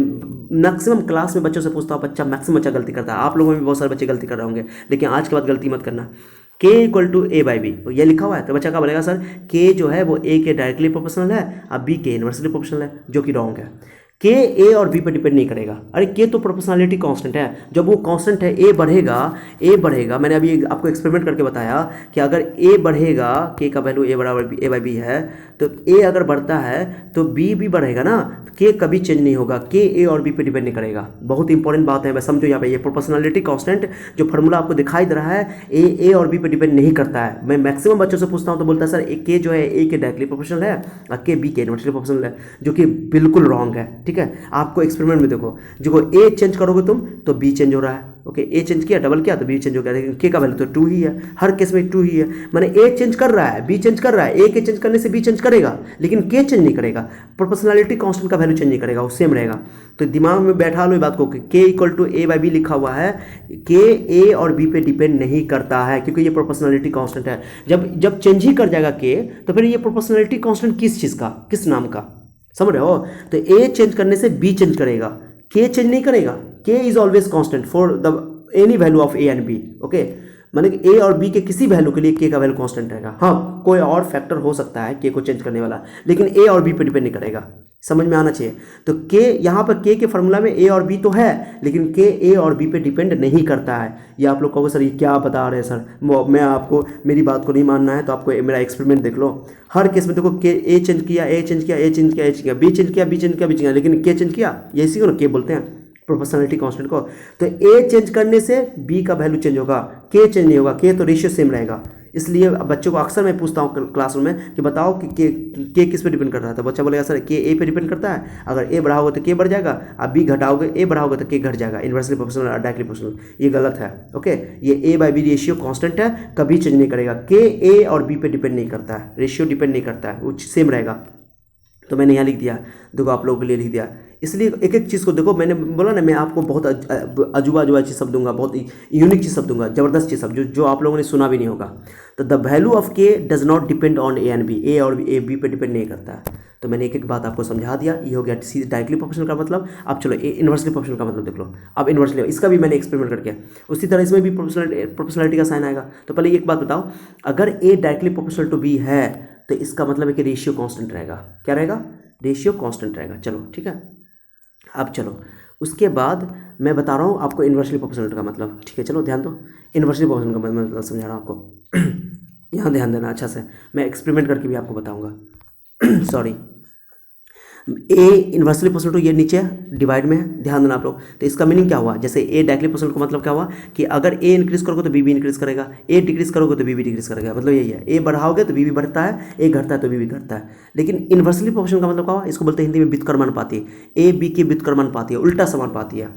मैक्सिमम क्लास में बच्चों से पूछता हूँ, बच्चा मैक्सिमम बच्चा गलती करता है, आप लोगों में भी बहुत सारे बच्चे गलती कर रहे होंगे, लेकिन आज के बाद गलती मत करना। K equal to A by B ये लिखा हुआ है, तो बच्चा क्या बोलेगा सर के जो है वो ए के डायरेक्टली प्रोपोर्शनल है और बी के इनवर्सली प्रोपोर्शनल है, जो कि रॉन्ग है। के ए और बी पर डिपेंड नहीं करेगा। अरे के तो प्रोपोर्शनलिटी कांस्टेंट है, जब वो कांस्टेंट है ए बढ़ेगा, मैंने अभी आपको एक्सपेरिमेंट करके बताया कि अगर ए बढ़ेगा, के का वैल्यू ए बराबर ए बाई बी है, तो ए अगर बढ़ता है तो बी भी बढ़ेगा ना, के कभी चेंज नहीं होगा, के ए और बी पे डिपेंड नहीं करेगा। बहुत इंपॉर्टेंट बात है, मैं समझो यहाँ पे ये प्रोपोर्शनलिटी कांस्टेंट जो फार्मूला आपको दिखाई दे रहा है ए और बी पे डिपेंड नहीं करता है। मैं मैक्सिमम बच्चों से पूछता हूँ तो बोलता है सर के जो है ए के डायरेक्टली प्रोपोर्शनल है और के बी के इनवर्सली प्रोपोर्शनल है, जो कि बिल्कुल रॉन्ग है। ठीक है, आपको एक्सपेरिमेंट में देखो, जो ए चेंज करोगे तुम तो बी चेंज हो रहा है। ओके, ए चेंज किया, डबल किया तो बी चेंज हो गया, लेकिन के का वैल्यू तो 2 ही है, हर केस में 2 ही है। माने ए चेंज कर रहा है, बी चेंज कर रहा है, ए के चेंज करने से बी चेंज करेगा, लेकिन के चेंज नहीं करेगा। प्रोपोर्शनलिटी कांस्टेंट का वैल्यू चेंज नहीं करेगा, वो सेम रहेगा। तो दिमाग में बैठा लो ये बात को, K equal to A by B लिखा हुआ है, के ए और बी पे डिपेंड नहीं करता है, क्योंकि ये प्रोपोर्शनलिटी कांस्टेंट है। जब चेंज ही कर जाएगा के, तो फिर ये प्रोपोर्शनलिटी कांस्टेंट किस चीज़ का, किस नाम का, समझ रहे हो? तो ए चेंज करने से बी चेंज करेगा, के चेंज नहीं करेगा। K is always constant for the any value of A and B. Okay, माने कि ए और बी के किसी वैल्यू के लिए के का वैल्यू कांस्टेंट रहेगा। हाँ, कोई और फैक्टर हो सकता है के को चेंज करने वाला, लेकिन ए और बी पे डिपेंड नहीं करेगा। समझ में आना चाहिए। तो के यहाँ पर के फार्मूला में ए और बी तो है, लेकिन के ए और बी पे डिपेंड नहीं करता है। ये आप लोग कहोगे सर ये क्या बता रहे हैं सर, मैं आपको मेरी बात को नहीं मानना है तो आपको मेरा एक्सपेरिमेंट देख लो। हर केस में देखो, के ए चेंज किया, ए चेंज किया, ए चेंज किया, ए चेंज किया, बी चेंज किया, बी चेंज किया, बी चेंज किया, लेकिन के चेंज किया, ये इसी को ना के बोलते हैं प्रोपोर्शनलिटी कांस्टेंट को। तो ए चेंज करने से बी का वैल्यू चेंज होगा, के चेंज नहीं होगा, के तो रेशियो सेम रहेगा। इसलिए बच्चों को अक्सर मैं पूछता हूँ क्लासरूम में कि बताओ कि के किस पे डिपेंड कर रहा था। बच्चा बोलेगा सर के ए पे डिपेंड करता है, अगर ए बढ़ाओगे तो के बढ़ जाएगा, आप बी घटाओगे ए बढ़ाओगे तो के घट जाएगा, इन्वर्सली प्रोपोर्शनल और डायरेक्टली प्रोपोर्शनल। ये गलत है। ओके, ये ए बाई बी रेशियो कांस्टेंट है, कभी चेंज नहीं करेगा। के ए और बी पे डिपेंड नहीं करता है, रेशियो डिपेंड नहीं करता है, वो सेम रहेगा। तो मैंने यहाँ लिख दिया, देखो आप लोगों के लिए लिख दिया। इसलिए एक एक चीज़ को देखो, मैंने बोला ना मैं आपको बहुत अजूबा चीज़ सब दूंगा, बहुत यूनिक चीज़ सब दूंगा, ज़बरदस्त चीज़ सब जो आप लोगों ने सुना भी नहीं होगा। तो the value of K does not depend on A and B, A और ए बी पे डिपेंड नहीं करता है। तो मैंने एक एक बात आपको समझा दिया। ये हो गया डायरेक्टली प्रोपोर्शनल का मतलब। अब चलो इन्वर्सली प्रोपोर्शनल का मतलब देख लो। अब इन्वर्सली, इसका भी मैंने एक्सपेरिमेंट करके, उसी तरह इसमें भी प्रोपोर्शनलिटी का साइन आएगा। तो पहले एक बात बताओ, अगर ए डायरेक्टली प्रोपोर्शनल टू बी है तो इसका मतलब है कि रेशियो कांस्टेंट रहेगा। क्या रहेगा? रेशियो कांस्टेंट रहेगा। चलो ठीक है, अब चलो उसके बाद मैं बता रहा हूँ आपको इन्वर्सली प्रोपोर्शनल का मतलब। ठीक है, चलो ध्यान दो, इन्वर्सली प्रोपोर्शनल का मतलब समझा रहा हूँ आपको। यहाँ ध्यान देना अच्छा से, मैं एक्सपेरिमेंट करके भी आपको बताऊँगा। Sorry, a inversely proportional to ये नीचे डिवाइड में है, ध्यान देना आप लोग। तो इसका मीनिंग क्या हुआ? जैसे ए डायरेक्टली प्रोपोर्शनल का मतलब क्या हुआ कि अगर ए इंक्रीज करोगे तो बी भी इंक्रीज करेगा, ए डिक्रीज करोगे तो बी भी डिक्रीज करेगा। मतलब यही है, ए बढ़ाओगे तो बी भी बढ़ता है, ए घटता है तो बी भी घटता है। लेकिन इन्वर्सली प्रोपोर्शनल का मतलब क्या हुआ? इसको बोलते हैं हिंदी में व्युत्क्रमानुपाती। ए बी की व्युत्क्रमानुपाती है, उल्टा समानुपाती है,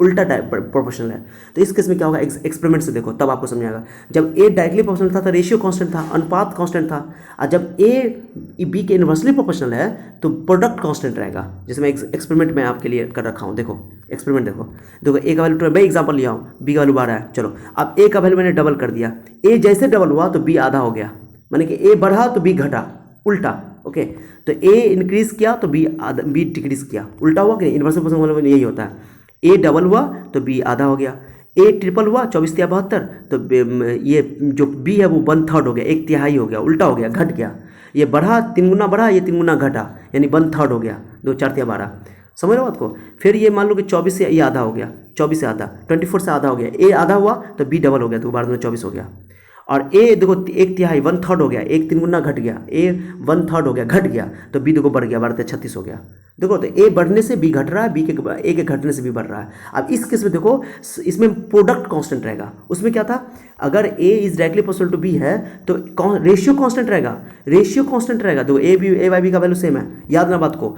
उल्टा प्रोपोर्शनल है। तो इस केस में क्या होगा? एक्सपेरिमेंट से देखो तब आपको समझ आएगा। जब ए डायरेक्टली प्रोपोर्शनल था तो रेशियो कांस्टेंट था, अनुपात कांस्टेंट था। और जब ए बी के इन्वर्सली प्रोपोर्शनल है तो प्रोडक्ट कांस्टेंट रहेगा। जैसे मैं एक्सपेरिमेंट में आपके लिए कर रखा हूँ, देखो एक्सपेरिमेंट देखो ए का वैल्यू, मैं एग्जाम्पल लिया हूँ, बी का वैल्यू 12 है। चलो अब ए का वैल्यू मैंने डबल कर दिया, ए जैसे डबल हुआ तो बी आधा हो गया, माने कि ए बढ़ा तो बी घटा, उल्टा। ओके, तो ए इंक्रीज किया तो बी डिक्रीज किया, उल्टा हुआ कि नहीं? इन्वर्सली प्रोपोर्शनल में यही होता है, ए डबल हुआ तो बी आधा हो गया, ए ट्रिपल हुआ 24 या 72 तो ये जो बी है वो 1/3 हो गया, 1/3 हो गया, उल्टा हो गया, घट गया। ये बढ़ा 3 गुना बढ़ा, ये 3 गुना घटा, यानी 1/3 हो गया, 2 4 या 12। समझ रहे हो बात को? फिर ये मान लो कि 24 से ये आधा हो गया, 24 से आधा, 24 से आधा हो गया, ए आधा हुआ तो बी डबल हो गया, तो 12 में 24 हो गया। और ए देखो 1/3 1/3 हो गया, 1 3 गुना घट गया, ए 1/3 हो गया, घट गया, तो बी देखो बढ़ गया, 12 36 हो गया। देखो तो ए बढ़ने से बी घट रहा है, ए के घटने से बी बढ़ रहा है। अब इस केस में देखो, इसमें प्रोडक्ट कांस्टेंट रहेगा। उसमें क्या था? अगर A is directly proportional to B है तो रेशियो कांस्टेंट रहेगा, रेशियो कांस्टेंट रहेगा। तो ए बाई बी का वैल्यू सेम है, याद ना बात को,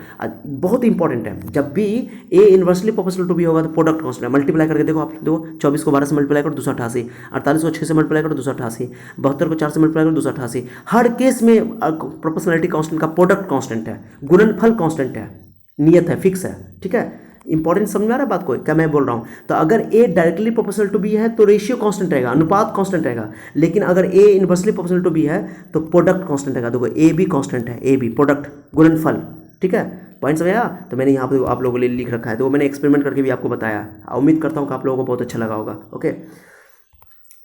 बहुत इंपॉर्टेंट है। जब भी ए इन्वर्सली प्रोपोर्शनल टू बी होगा तो प्रोडक्ट कांस्टेंट है। मल्टीप्लाई करके देखो आप, देखो 24 को 12 से मल्टीप्लाई करो 288, 48 को 6 से मल्टीप्लाई करो 288, 72 को 4 से मल्टीप्लाई करो 288। हर केस में प्रोपोर्शनलिटी कांस्टेंट का प्रोडक्ट कांस्टेंट है, गुणनफल कांस्टेंट है, नियत है, फिक्स है। ठीक है, इंपॉर्टेंट समझ में आ रहा है बात को, क्या मैं बोल रहा हूँ? तो अगर ए डायरेक्टली प्रोपोर्शनल टू बी है तो रेशियो कांस्टेंट रहेगा, अनुपात कांस्टेंट रहेगा। लेकिन अगर ए इन्वर्सली प्रोपोर्शनल टू बी है तो प्रोडक्ट कांस्टेंट रहेगा। देखो ए भी कांस्टेंट है, ए भी प्रोडक्ट, गुणनफल। ठीक है, पॉइंट समझ आया? तो मैंने यहाँ पे आप लोगों के लिए लिख रखा है, तो वो मैंने एक्सपेरिमेंट करके भी आपको बताया। उम्मीद करता हूँ कि आप लोगों को बहुत अच्छा लगा होगा। ओके,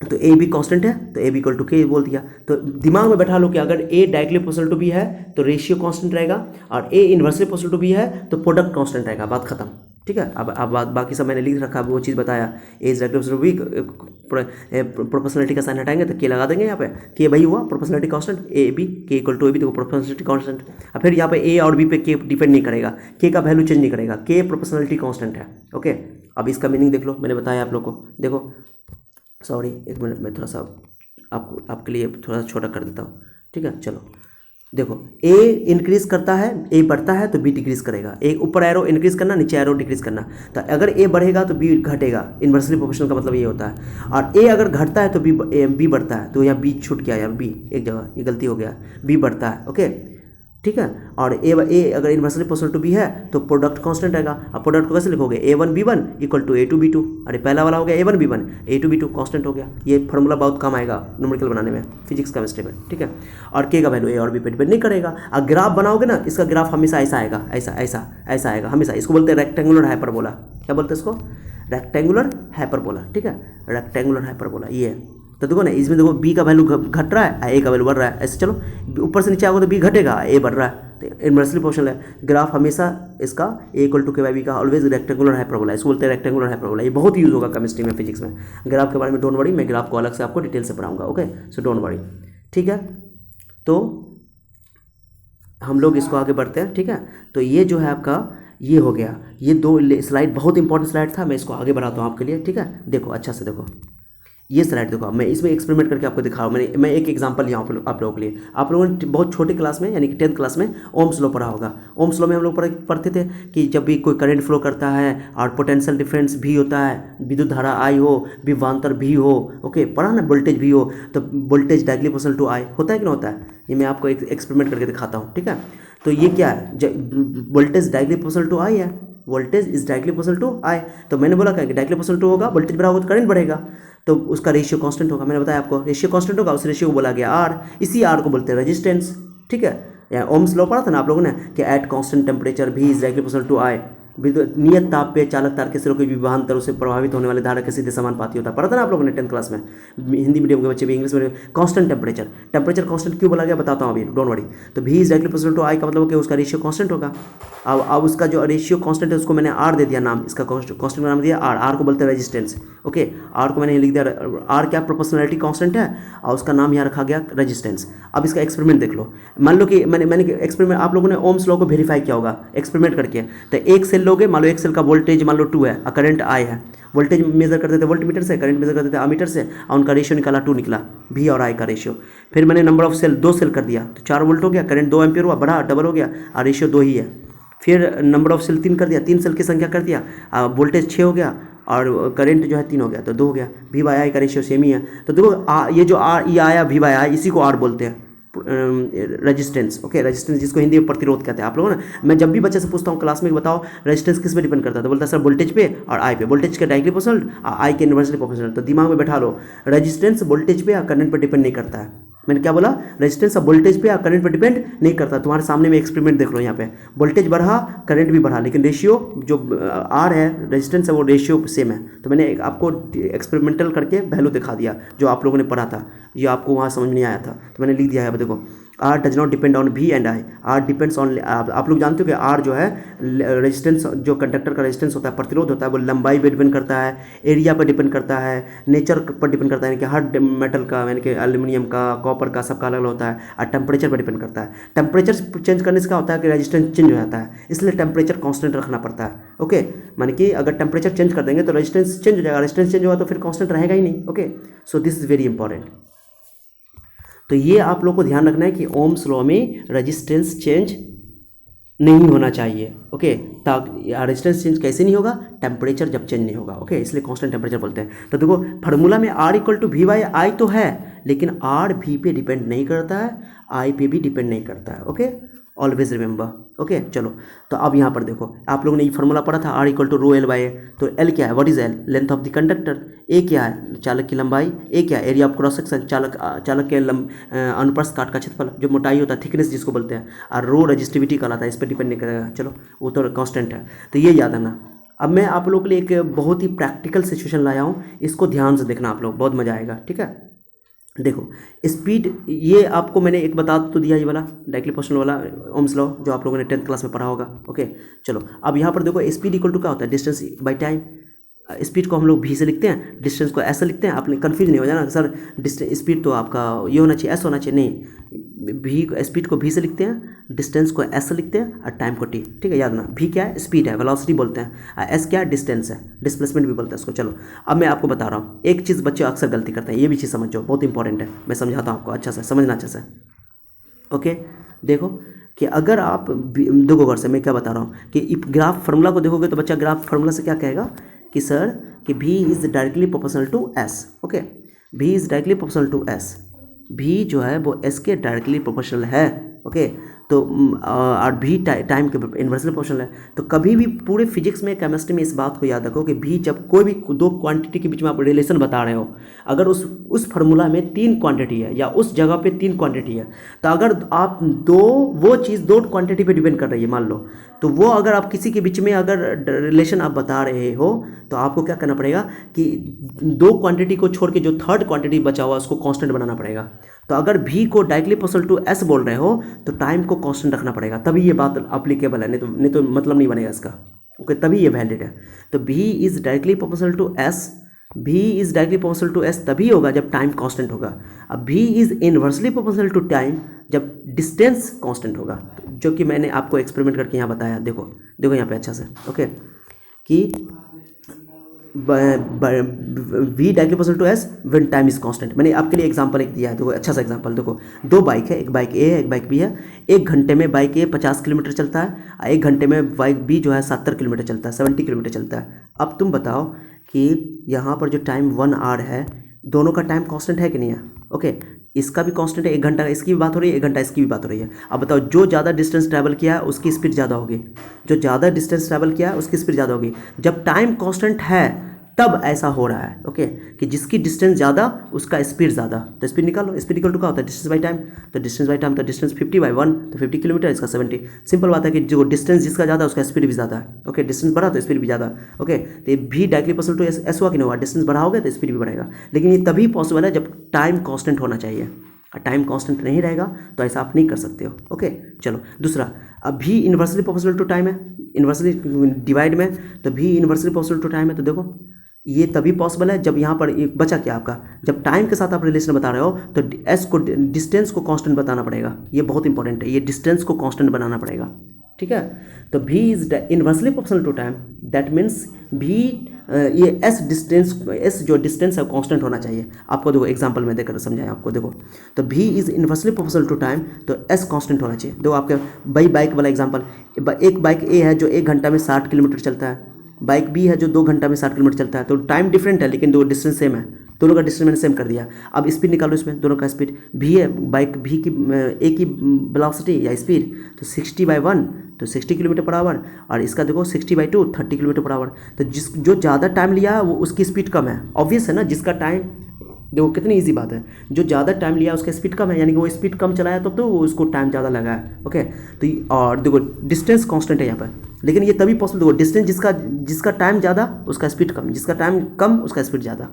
तो ए बी कांस्टेंट है तो ए बी इक्वल टू के बोल दिया। तो दिमाग में बैठा लो कि अगर ए डायरेक्टली प्रोपोर्शनल टू बी है तो रेशियो कांस्टेंट रहेगा, और ए इन्वर्सली प्रोपोर्शनल टू बी है तो प्रोडक्ट कांस्टेंट रहेगा। बात खत्म, ठीक है। अब बाकी सब मैंने लिख रखा, वो चीज़ बताया। A is directly proportional to B, proportionality का साइन हटाएंगे तो के लगा देंगे यहाँ पे, के भाई हुआ प्रोपोर्शनलिटी कांस्टेंट, ए बी के इक्वल टू ए बी तो प्रोपोर्शनलिटी कांस्टेंट। अब फिर यहाँ पे ए और बी पे के डिपेंड नहीं करेगा, के का वैल्यू चेंज नहीं करेगा, के प्रोपोर्शनलिटी कांस्टेंट है। ओके, अब इसका मीनिंग देख लो, मैंने बताया आप लोग को। देखो सॉरी एक मिनट, मैं थोड़ा सा आपके लिए थोड़ा सा छोटा कर देता हूँ, ठीक है। चलो देखो, ए इंक्रीज करता है, ए बढ़ता है तो बी डिक्रीज करेगा। ए ऊपर एरो इंक्रीज करना, नीचे एरो डिक्रीज करना। तो अगर ए बढ़ेगा तो बी घटेगा, इन्वर्सली प्रोपोर्शनल का मतलब ये होता है। और ए अगर घटता है तो बी बढ़ता है। तो यहाँ बी छूट गया, यार बी एक जगह, ये गलती हो गया, बी बढ़ता है। ओके ठीक है। और ए अगर इन्वर्सली प्रोपोर्शनल टू बी है तो प्रोडक्ट कांस्टेंट रहेगा। अब प्रोडक्ट को कैसे लिखोगे, A1 B1 equal to A2 B2। अरे पहला वाला हो गया A1 B1, A2 B2 constant हो गया। ये फार्मूला बहुत काम आएगा न्यूमेरिकल बनाने में, फिजिक्स केमिस्ट्री में, ठीक है। और के का वैल्यू ए और बी पे डिपेंड नहीं करेगा। अब ग्राफ बनाओगे ना, इसका ग्राफ हमेशा ऐसा आएगा, ऐसा ऐसा ऐसा आएगा हमेशा। इसको बोलते हैं रेक्टेंगुलर हाइपरबोला। क्या बोलते हैं इसको, रेक्टेंगुलर हाइपरबोला, ठीक है। रेक्टेंगुलर हाइपरबोला ये है। तो देखो ना, इसमें देखो बी का वैल्यू घट रहा है, ए का वैल्यू बढ़ रहा है। ऐसे चलो ऊपर से नीचे आओगे तो बी घटेगा, ए बढ़ रहा है, तो इन्वर्सली प्रोपोर्शनल है। ग्राफ हमेशा इसका ए इक्वल टू के बाई बी का ऑलवेज रेक्टेंगुलर हाइपरबोला, इसको बोलते हैं रेक्टेंगुलर हाइपरबोला। ये बहुत यूज होगा केमिस्ट्री में, फिजिक्स में। ग्राफ के बारे में डोंट वरी, मैं ग्राफ को अलग से आपको डिटेल से पढ़ाऊंगा। ओके, सो डोंट वरी, ठीक है। तो हम लोग इसको आगे बढ़ते हैं, ठीक है। तो ये जो है आपका ये हो गया, ये दो स्लाइड बहुत इंपॉर्टेंट स्लाइड था, मैं इसको आगे बढ़ाता हूँ आपके लिए, ठीक है। देखो अच्छा से देखो ये स्लाइड, देखो मैं इसमें एक्सपेरिमेंट करके आपको दिखा रहा हूँ। मैं एक एग्जांपल लिया हूँ आप लोगों के लिए। आप लोगों ने बहुत छोटे क्लास में यानी कि 10th क्लास में ओम्स लॉ पढ़ा होगा। ओम्स लॉ में हम लोग पढ़ते थे कि जब भी कोई करंट फ्लो करता है और पोटेंशियल डिफरेंस भी होता है, विद्युत धारा आई हो, विभवांतर भी हो, ओके पढ़ा ना, वोल्टेज भी हो, तो वोल्टेज डायरेक्टली प्रोपोर्शनल टू आई होता है कि ना होता है। ये मैं आपको एक एक्सपेरिमेंट करके दिखाता हूँ, ठीक है। तो ये क्या है, voltage directly proportional to I है, voltage is directly proportional to I. तो मैंने बोला क्या कि डायरेक्टली प्रोपोर्शनल टू होगा, वोल्टेज बढ़ा होगा तो करंट बढ़ेगा, तो उसका रेशियो कांस्टेंट होगा। मैंने बताया आपको रेशियो कांस्टेंट होगा, उस रेशियो को बोला गया आर। इसी आर को बोलते हैं रेजिस्टेंस, ठीक है। या ओम्स लॉ पढ़ा था ना आप लोगों ने कि एट कांस्टेंट टेम्परेचर भी इज डायरेक्टली प्रोपोर्शनल टू आई। नियत ताप पे चालक तार के सिरों के विभवांतर से प्रभावित होने वाले धारा के सीधे समानुपाती होता है। पढ़ा था ना आप लोगों ने 10th क्लास में, हिंदी मीडियम के बच्चे भी, English medium. Constant temperature constant क्यों बोला गया बताता हूँ अभी, डोंट वरी। तो V is directly proportional to आई का मतलब कि उसका रेशियो कांस्टेंट होगा। अब उसका जो रेशियो कांस्टेंट है उसको मैंने आर दे दिया नाम, इसका कांस्टेंट का नाम दिया आर। आर को बोलते हैं रेजिस्टेंस, ओके। आर को मैंने लिख दिया, आर क्या प्रोपोर्शनलिटी कांस्टेंट है और उसका नाम यहाँ रखा गया रेजिस्टेंस। अब इसका एक्सपेरिमेंट देख लो। मान लो कि मैंने एक्सपेरिमेंट, आप लोगों ने ओम्स लॉ को वेरीफाई किया होगा एक्सपेरिमेंट करके। तो एक सेल लोगे, मान लो एक सेल का वोल्टेज मान लो 2 है और करंट आई है। वोल्टेज मेजर करते थे वोल्टमीटर से, करंट मेजर करते थे अमीटर से, और उनका रेशियो निकाला 2 निकला, भी और आई का रेशियो। फिर मैंने नंबर ऑफ सेल 2 सेल कर दिया तो 4 वोल्ट हो गया, करंट 2 एम्पियर हुआ, बढ़ा डबल हो गया और रेशियो 2 ही है। फिर नंबर ऑफ सेल 3 कर दिया, 3 सेल की संख्या कर दिया, वोल्टेज 6 हो गया और करंट जो है 3 हो गया, तो 2 हो गया। वी बाई आई का रेशियो सेम ही है। तो देखो ये जो आर ये आया वी बाई आई, इसी को आर बोलते हैं रेजिस्टेंस, ओके। रेजिस्टेंस जिसको हिंदी में प्रतिरोध कहते हैं। आप लोगों ना, मैं जब भी बच्चे से पूछता हूँ क्लास में बताओ रेजिस्टेंस किस पे डिपेंड करता है, तो बोलता है सर वोल्टेज पे और आई पे। वोल्टेज के डायरेक्टली प्रोपोर्शनल, आई के इनवर्सली प्रोपोर्शनल। तो दिमाग में बैठा लो, रेजिस्टेंस वोल्टेज पे या करंट पे डिपेंड नहीं करता है। मैंने क्या बोला, रेजिस्टेंस अब वोल्टेज पे या करंट पे डिपेंड नहीं करता। तुम्हारे सामने में एक्सपेरिमेंट देख लो, यहाँ पे वोल्टेज बढ़ा करंट भी बढ़ा, लेकिन रेशियो जो आर है रेजिस्टेंस है वो रेशियो सेम है। तो मैंने आपको एक्सपेरिमेंटल करके वैल्यू दिखा दिया जो आप लोगों ने पढ़ा था, ये आपको वहाँ समझ में नहीं आया था, तो मैंने लिख दिया है। देखो R does not depend on V and I, R depends on, आप लोग जानते हो कि आर जो है रेजिस्टेंस, जो कंडक्टर का रेजिस्टेंस होता है, प्रतिरोध होता है, वो लंबाई पे डिपेंड करता है, एरिया पर डिपेंड करता है, नेचर पर डिपेंड करता है, यानी कि हर मेटल का, यानी कि एल्यूमिनियम का, कॉपर का, सबका अलग अलग होता है, और टेम्परेचर पर डिपेंड करता है। टेम्परेचर चेंज करने से क्या होता है कि रेजिस्टेंस चेंज हो जाता है, इसलिए टेम्परेचर कांस्टेंट रखना पड़ता है, ओके। माने कि अगर टेम्परेचर चेंज कर देंगे तो रेजिस्टेंस चेंज हो जाएगा, रेजिस्टेंस चेंज होगा तो फिर कांस्टेंट रहेगा ही नहीं, okay. So this is very important. तो ये आप लोग को ध्यान रखना है कि ओम्स लॉ में रेजिस्टेंस चेंज नहीं होना चाहिए, ओके। ताकि रेजिस्टेंस चेंज कैसे नहीं होगा, टेम्परेचर जब चेंज नहीं होगा, ओके। इसलिए कांस्टेंट टेम्परेचर बोलते हैं। तो देखो फार्मूला में R equal to V by I तो है, लेकिन आर वी पे डिपेंड नहीं करता है, आई पे भी डिपेंड नहीं करता है, ओके। Always remember, okay. चलो तो अब यहाँ पर देखो, आप लोगों ने ये फार्मूला पढ़ा था R equal to rho L by A. तो एल क्या है, what is L, length of the conductor. A क्या है, चालक की लंबाई। ए क्या है, एरिया ऑफ क्रॉस सेक्शन, चालक के अनुप्रस्थ काट का क्षेत्रफल, जो मोटाई होता है, थिकनेस जिसको बोलते हैं। और रो रजिस्टिविटी कहलाता है, इस पर डिपेंड नहीं करेगा। चलो वो तो कांस्टेंट है, तो ये याद रखना। अब मैं आप लोगों के लिए एक बहुत ही प्रैक्टिकल सिचुएशन लाया हूँ, इसको ध्यान से देखना आप लोग, बहुत मज़ा आएगा। ठीक है, देखो स्पीड, ये आपको मैंने एक बता तो दिया, ये वाला डायरेक्टली प्रोपोर्शनल वाला ओम्स लॉ जो आप लोगों ने 10th क्लास में पढ़ा होगा। ओके चलो, अब यहाँ पर देखो स्पीड इक्वल टू क्या होता है, डिस्टेंस बाई टाइम। स्पीड को हम लोग भी से लिखते हैं, डिस्टेंस को ऐसे लिखते हैं। आपने कन्फ्यूज नहीं हो जाना सर, डिस्टेंस स्पीड तो आपका ये होना चाहिए, ऐसा होना चाहिए, नहीं, भी स्पीड को भी से लिखते हैं, डिस्टेंस को ऐसे लिखते हैं और टाइम को टी। ठीक है, याद रखना, भी क्या है, स्पीड है, वेलोसिटी बोलते हैं, एस क्या है, डिस्टेंस है, डिस्प्लेसमेंट भी बोलते हैं इसको। चलो अब मैं आपको बता रहा हूँ, एक चीज़ बच्चे अक्सर गलती करते हैं, ये भी चीज़ समझो, बहुत इंपॉर्टेंट है, मैं समझाता हूँ आपको, अच्छा से समझना, अच्छे से। ओके देखो कि अगर आप देखो गौर से मैं क्या बता रहा हूँ कि ग्राफ फार्मूला को देखोगे तो बच्चा ग्राफ फार्मूला से क्या कहेगा कि सर कि v is directly proportional to s। Okay, v is directly proportional to s, v जो है वो s के डायरेक्टली प्रोपोर्शनल है। ओके तो और भी टाइम के इन्वर्सली प्रोपोर्शनल है। तो कभी भी पूरे फिजिक्स में, केमिस्ट्री में इस बात को याद रखो कि भी जब कोई भी दो क्वांटिटी के बीच में आप रिलेशन बता रहे हो, अगर उस फार्मूला में 3 क्वांटिटी है या उस जगह पे 3 क्वांटिटी है, तो अगर आप वो चीज़ 2 क्वांटिटी पे डिपेंड कर रही है मान लो, तो वो अगर आप किसी के बीच में अगर रिलेशन आप बता रहे हो तो आपको क्या करना पड़ेगा कि 2 क्वांटिटी को छोड़ के जो 3rd क्वांटिटी बचा हुआ उसको कांस्टेंट बनाना पड़ेगा। तो अगर भी को डायरेक्टली प्रोपोर्शनल टू एस बोल रहे हो तो टाइम को कांस्टेंट रखना पड़ेगा, तभी ये बात अप्लीकेबल है, नहीं तो मतलब नहीं बनेगा इसका। ओके, तभी ये वैलिड है। तो V is directly proportional to S, V is directly proportional to S तभी होगा जब टाइम कांस्टेंट होगा। अब V is inversely proportional to time जब डिस्टेंस कांस्टेंट होगा, जो कि मैंने आपको एक्सपेरिमेंट करके यहाँ बताया। देखो यहाँ पे अच्छा से, ओके, कि V directly proportional to S when time is constant. मैंने आपके लिए एग्जांपल एक दिया है, देखो अच्छा सा एग्जांपल। देखो 2 बाइक है, एक बाइक ए है, एक बाइक बी है। 1 घंटे में बाइक ए 50 किलोमीटर चलता है और 1 घंटे में बाइक बी जो है 70 किलोमीटर चलता है, 70 किलोमीटर चलता है। अब तुम बताओ कि यहाँ पर जो टाइम 1 आवर है, दोनों का टाइम कांस्टेंट है कि नहीं है? ओके, इसका भी कांस्टेंट है, 1 घंटा इसकी भी बात हो रही है, 1 घंटा इसकी भी बात हो रही है। अब बताओ, जो ज़्यादा डिस्टेंस ट्रैवल किया है उसकी स्पीड ज़्यादा होगी, जो ज़्यादा डिस्टेंस ट्रैवल किया है उसकी स्पीड ज़्यादा होगी। जब टाइम कांस्टेंट है तब ऐसा हो रहा है। ओके, कि जिसकी डिस्टेंस ज़्यादा उसका स्पीड ज़्यादा। तो स्पीड निकालो, स्पीड इक्वल टू क्या होता है, डिस्टेंस बाई टाइम। तो डिस्टेंस बाई टाइम, तो डिस्टेंस 50/1 तो 50 किलोमीटर, इसका 70। सिंपल बात है कि जो डिस्टेंस जिसका ज़्यादा उसका स्पीड भी ज़्यादा है। ओके, डिस्टेंस बढ़ा तो स्पीड भी ज़्यादा। ओके, तो ये भी डायरेक्टली प्रोपोर्शनल टू एस हुआ कि नहीं हुआ, डिस्टेंस बढ़ाओगे तो स्पीड भी बढ़ेगा। लेकिन ये तभी पॉसिबल है जब टाइम कांस्टेंट होना चाहिए, टाइम कांस्टेंट नहीं रहेगा तो ऐसा आप नहीं कर सकते हो। ओके चलो, दूसरा, अब भी इन्वर्सली प्रोपोर्शनल टू टाइम है, इन्वर्सली डिवाइड में, तो भी इन्वर्सली प्रोपोर्शनल टू टाइम है। तो देखो ये तभी पॉसिबल है जब यहाँ पर एक बचा क्या आपका, जब टाइम के साथ आप रिलेशन बता रहे हो तो एस को, डिस्टेंस को कांस्टेंट बताना पड़ेगा। ये बहुत इंपॉर्टेंट है, ये डिस्टेंस को कांस्टेंट बनाना पड़ेगा। ठीक है, तो V is inversely proportional to time, that means भी ये एस डिस्टेंस, एस जो डिस्टेंस है कांस्टेंट होना चाहिए। आपको देखो एग्जांपल में देकर समझाएं आपको। देखो तो V is inversely proportional to time, तो एस कांस्टेंट होना चाहिए। देखो आपके बाइक वाला एग्जांपल, एक बाइक ए है जो 1 घंटा में 60 किलोमीटर चलता है, बाइक बी है जो 2 घंटा में 60 किलोमीटर चलता है। तो टाइम डिफरेंट है लेकिन दो डिस्टेंस सेम है, दोनों का डिस्टेंस मैंने सेम कर दिया। अब स्पीड निकालो, इसमें दोनों का स्पीड भी है, बाइक भी की ए की वेलोसिटी या स्पीड तो 60/1 तो 60 किलोमीटर पर आवर, और इसका देखो 60/2 30 किलोमीटर पर आवर। तो जो ज़्यादा टाइम लिया है वो उसकी स्पीड कम है, ऑब्वियस है ना। जिसका टाइम, देखो कितनी इजी बात है, जो ज़्यादा टाइम लिया उसका स्पीड कम है, यानी कि वो स्पीड कम चलाया तो वो उसको टाइम ज़्यादा लगा है। ओके, तो और देखो डिस्टेंस कांस्टेंट है यहाँ पर, लेकिन ये तभी पॉसिबल, देखो डिस्टेंस जिसका टाइम ज़्यादा उसका स्पीड कम, जिसका टाइम कम उसका स्पीड ज़्यादा।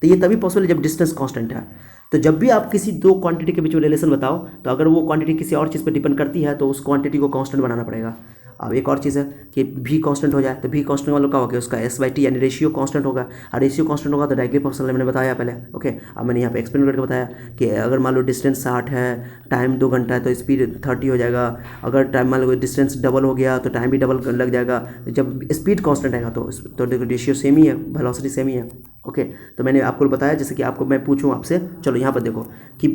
तो ये तभी पॉसिबल जब डिस्टेंस कांस्टेंट है। तो जब भी आप किसी 2 क्वांटिटी के बीच में रिलेशन बताओ, तो अगर वो क्वांटिटी किसी और चीज़ पर डिपेंड करती है तो उस क्वांटिटी को कांस्टेंट बनाना पड़ेगा। अब एक और चीज़ है कि भी कांस्टेंट हो जाए, तो भी कांस्टेंट वालों का होगा उसका S/T यानी रेशियो कांस्टेंट होगा, और रेशियो कांस्टेंट होगा तो डायरेक्टली प्रोपोर्शनल मैंने बताया पहले। ओके, अब मैंने यहाँ पे एक्सप्लेन करके बताया कि अगर मान लो डिस्टेंस 60 है, टाइम 2 घंटा है तो स्पीड 30 हो जाएगा। अगर टाइम मान लो डिस्टेंस डबल हो गया तो टाइम भी डबल लग जाएगा। जब स्पीड कांस्टेंट आएगा तो देखो रेशियो सेम ही है, वेलोसिटी सेम ही है। ओके, तो मैंने आपको बताया, जैसे कि आपको मैं पूछूं आपसे, चलो यहाँ पर देखो कि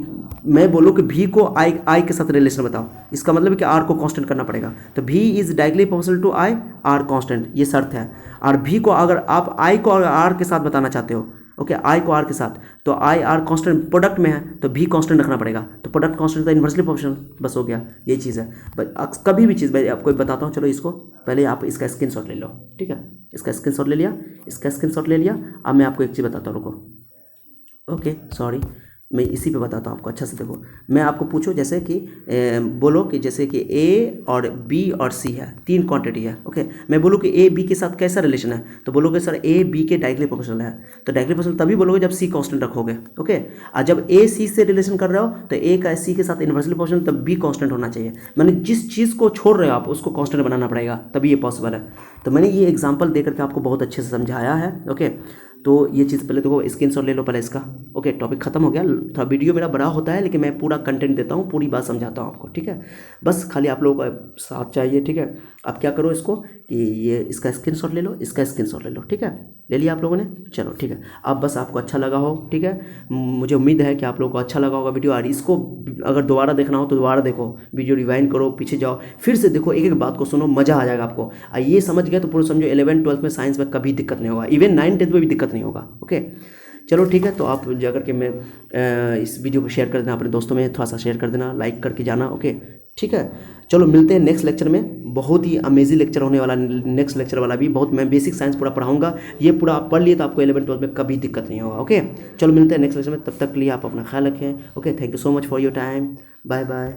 मैं बोलूँ कि भी को आई के साथ रिलेशन बताओ, इसका मतलब है कि आर को कांस्टेंट करना पड़ेगा। तो V is directly proportional to I, R constant, ये शर्त है। और भी को अगर आप आई को आर के साथ बताना चाहते हो, ओके, आई को आर के साथ, तो आई आर कांस्टेंट प्रोडक्ट में है तो भी कांस्टेंट रखना पड़ेगा। तो प्रोडक्ट कांस्टेंट तो इन्वर्सली प्रोपोर्शनल, बस हो गया, ये चीज़ है। बस कभी भी चीज़ मैं आपको बताता हूँ, चलो इसको पहले आप इसका स्क्रीनशॉट ले लो। ठीक है, इसका स्क्रीनशॉट ले लिया, इसका स्क्रीनशॉट ले लिया। अब मैं आपको एक चीज़ बताता हूँ, रुको। ओके सॉरी, मैं इसी पे बताता हूँ आपको अच्छा से। देखो, मैं आपको पूछूं जैसे कि बोलो कि जैसे कि ए और बी और सी है, तीन क्वांटिटी है। ओके, मैं बोलूँ कि ए बी के साथ कैसा रिलेशन है, तो बोलोगे सर ए बी के डायरेक्टली प्रोपोर्शनल है। तो डायरेक्टली प्रोपोर्शनल तभी बोलोगे जब सी कांस्टेंट रखोगे। ओके, और जब ए सी से रिलेशन कर रहे हो तो ए का सी के साथ इन्वर्सली प्रोपोर्शनल, तब बी कांस्टेंट होना चाहिए। मैंने जिस चीज़ को छोड़ रहे हो आप उसको कांस्टेंट बनाना पड़ेगा, तभी ये पॉसिबल है। तो मैंने ये एग्जांपल दे करके आपको बहुत अच्छे से समझाया है। ओके, तो ये चीज़ पहले देखो, स्क्रीनशॉट ले लो पहले इसका। ओके, टॉपिक खत्म हो गया। थोड़ा वीडियो मेरा बड़ा होता है लेकिन मैं पूरा कंटेंट देता हूँ, पूरी बात समझाता हूँ आपको, ठीक है। बस खाली आप लोगों का साथ चाहिए, ठीक है। आप क्या करो इसको कि ये इसका स्क्रीनशॉट ले लो, इसका स्क्रीनशॉट ले लो, ठीक है। ले लिया आप लोगों ने, चलो ठीक है। अब बस आपको अच्छा लगा हो, ठीक है। मुझे उम्मीद है कि आप लोगों को अच्छा लगा होगा वीडियो, और इसको अगर दोबारा देखना हो तो दोबारा देखो, वीडियो रिवाइंड करो, पीछे जाओ, फिर से देखो, एक एक बात को सुनो, मज़ा आ जाएगा आपको। ये समझ गए तो पूरा समझो 11th-12th में साइंस में कभी दिक्कत नहीं होगा, इवन 9th-10th में भी दिक्कत नहीं होगा। ओके, चलो ठीक है। तो आप जाकर के मैं इस वीडियो को शेयर कर देना अपने दोस्तों में, थोड़ा सा शेयर कर देना, लाइक करके जाना। ओके, ठीक है। चलो मिलते हैं नेक्स्ट लेक्चर में, बहुत ही अमेजिंग लेक्चर होने वाला नेक्स्ट लेक्चर वाला भी। बहुत मैं बेसिक साइंस पूरा पढ़ाऊंगा, ये पूरा आप पढ़ लिए तो आपको 11th-12th में कभी दिक्कत नहीं होगा। ओके, चलो मिलते हैं नेक्स्ट लेक्चर में, तब तक के लिए आप अपना ख्याल रखें। Okay, thank you so much for your time, bye bye.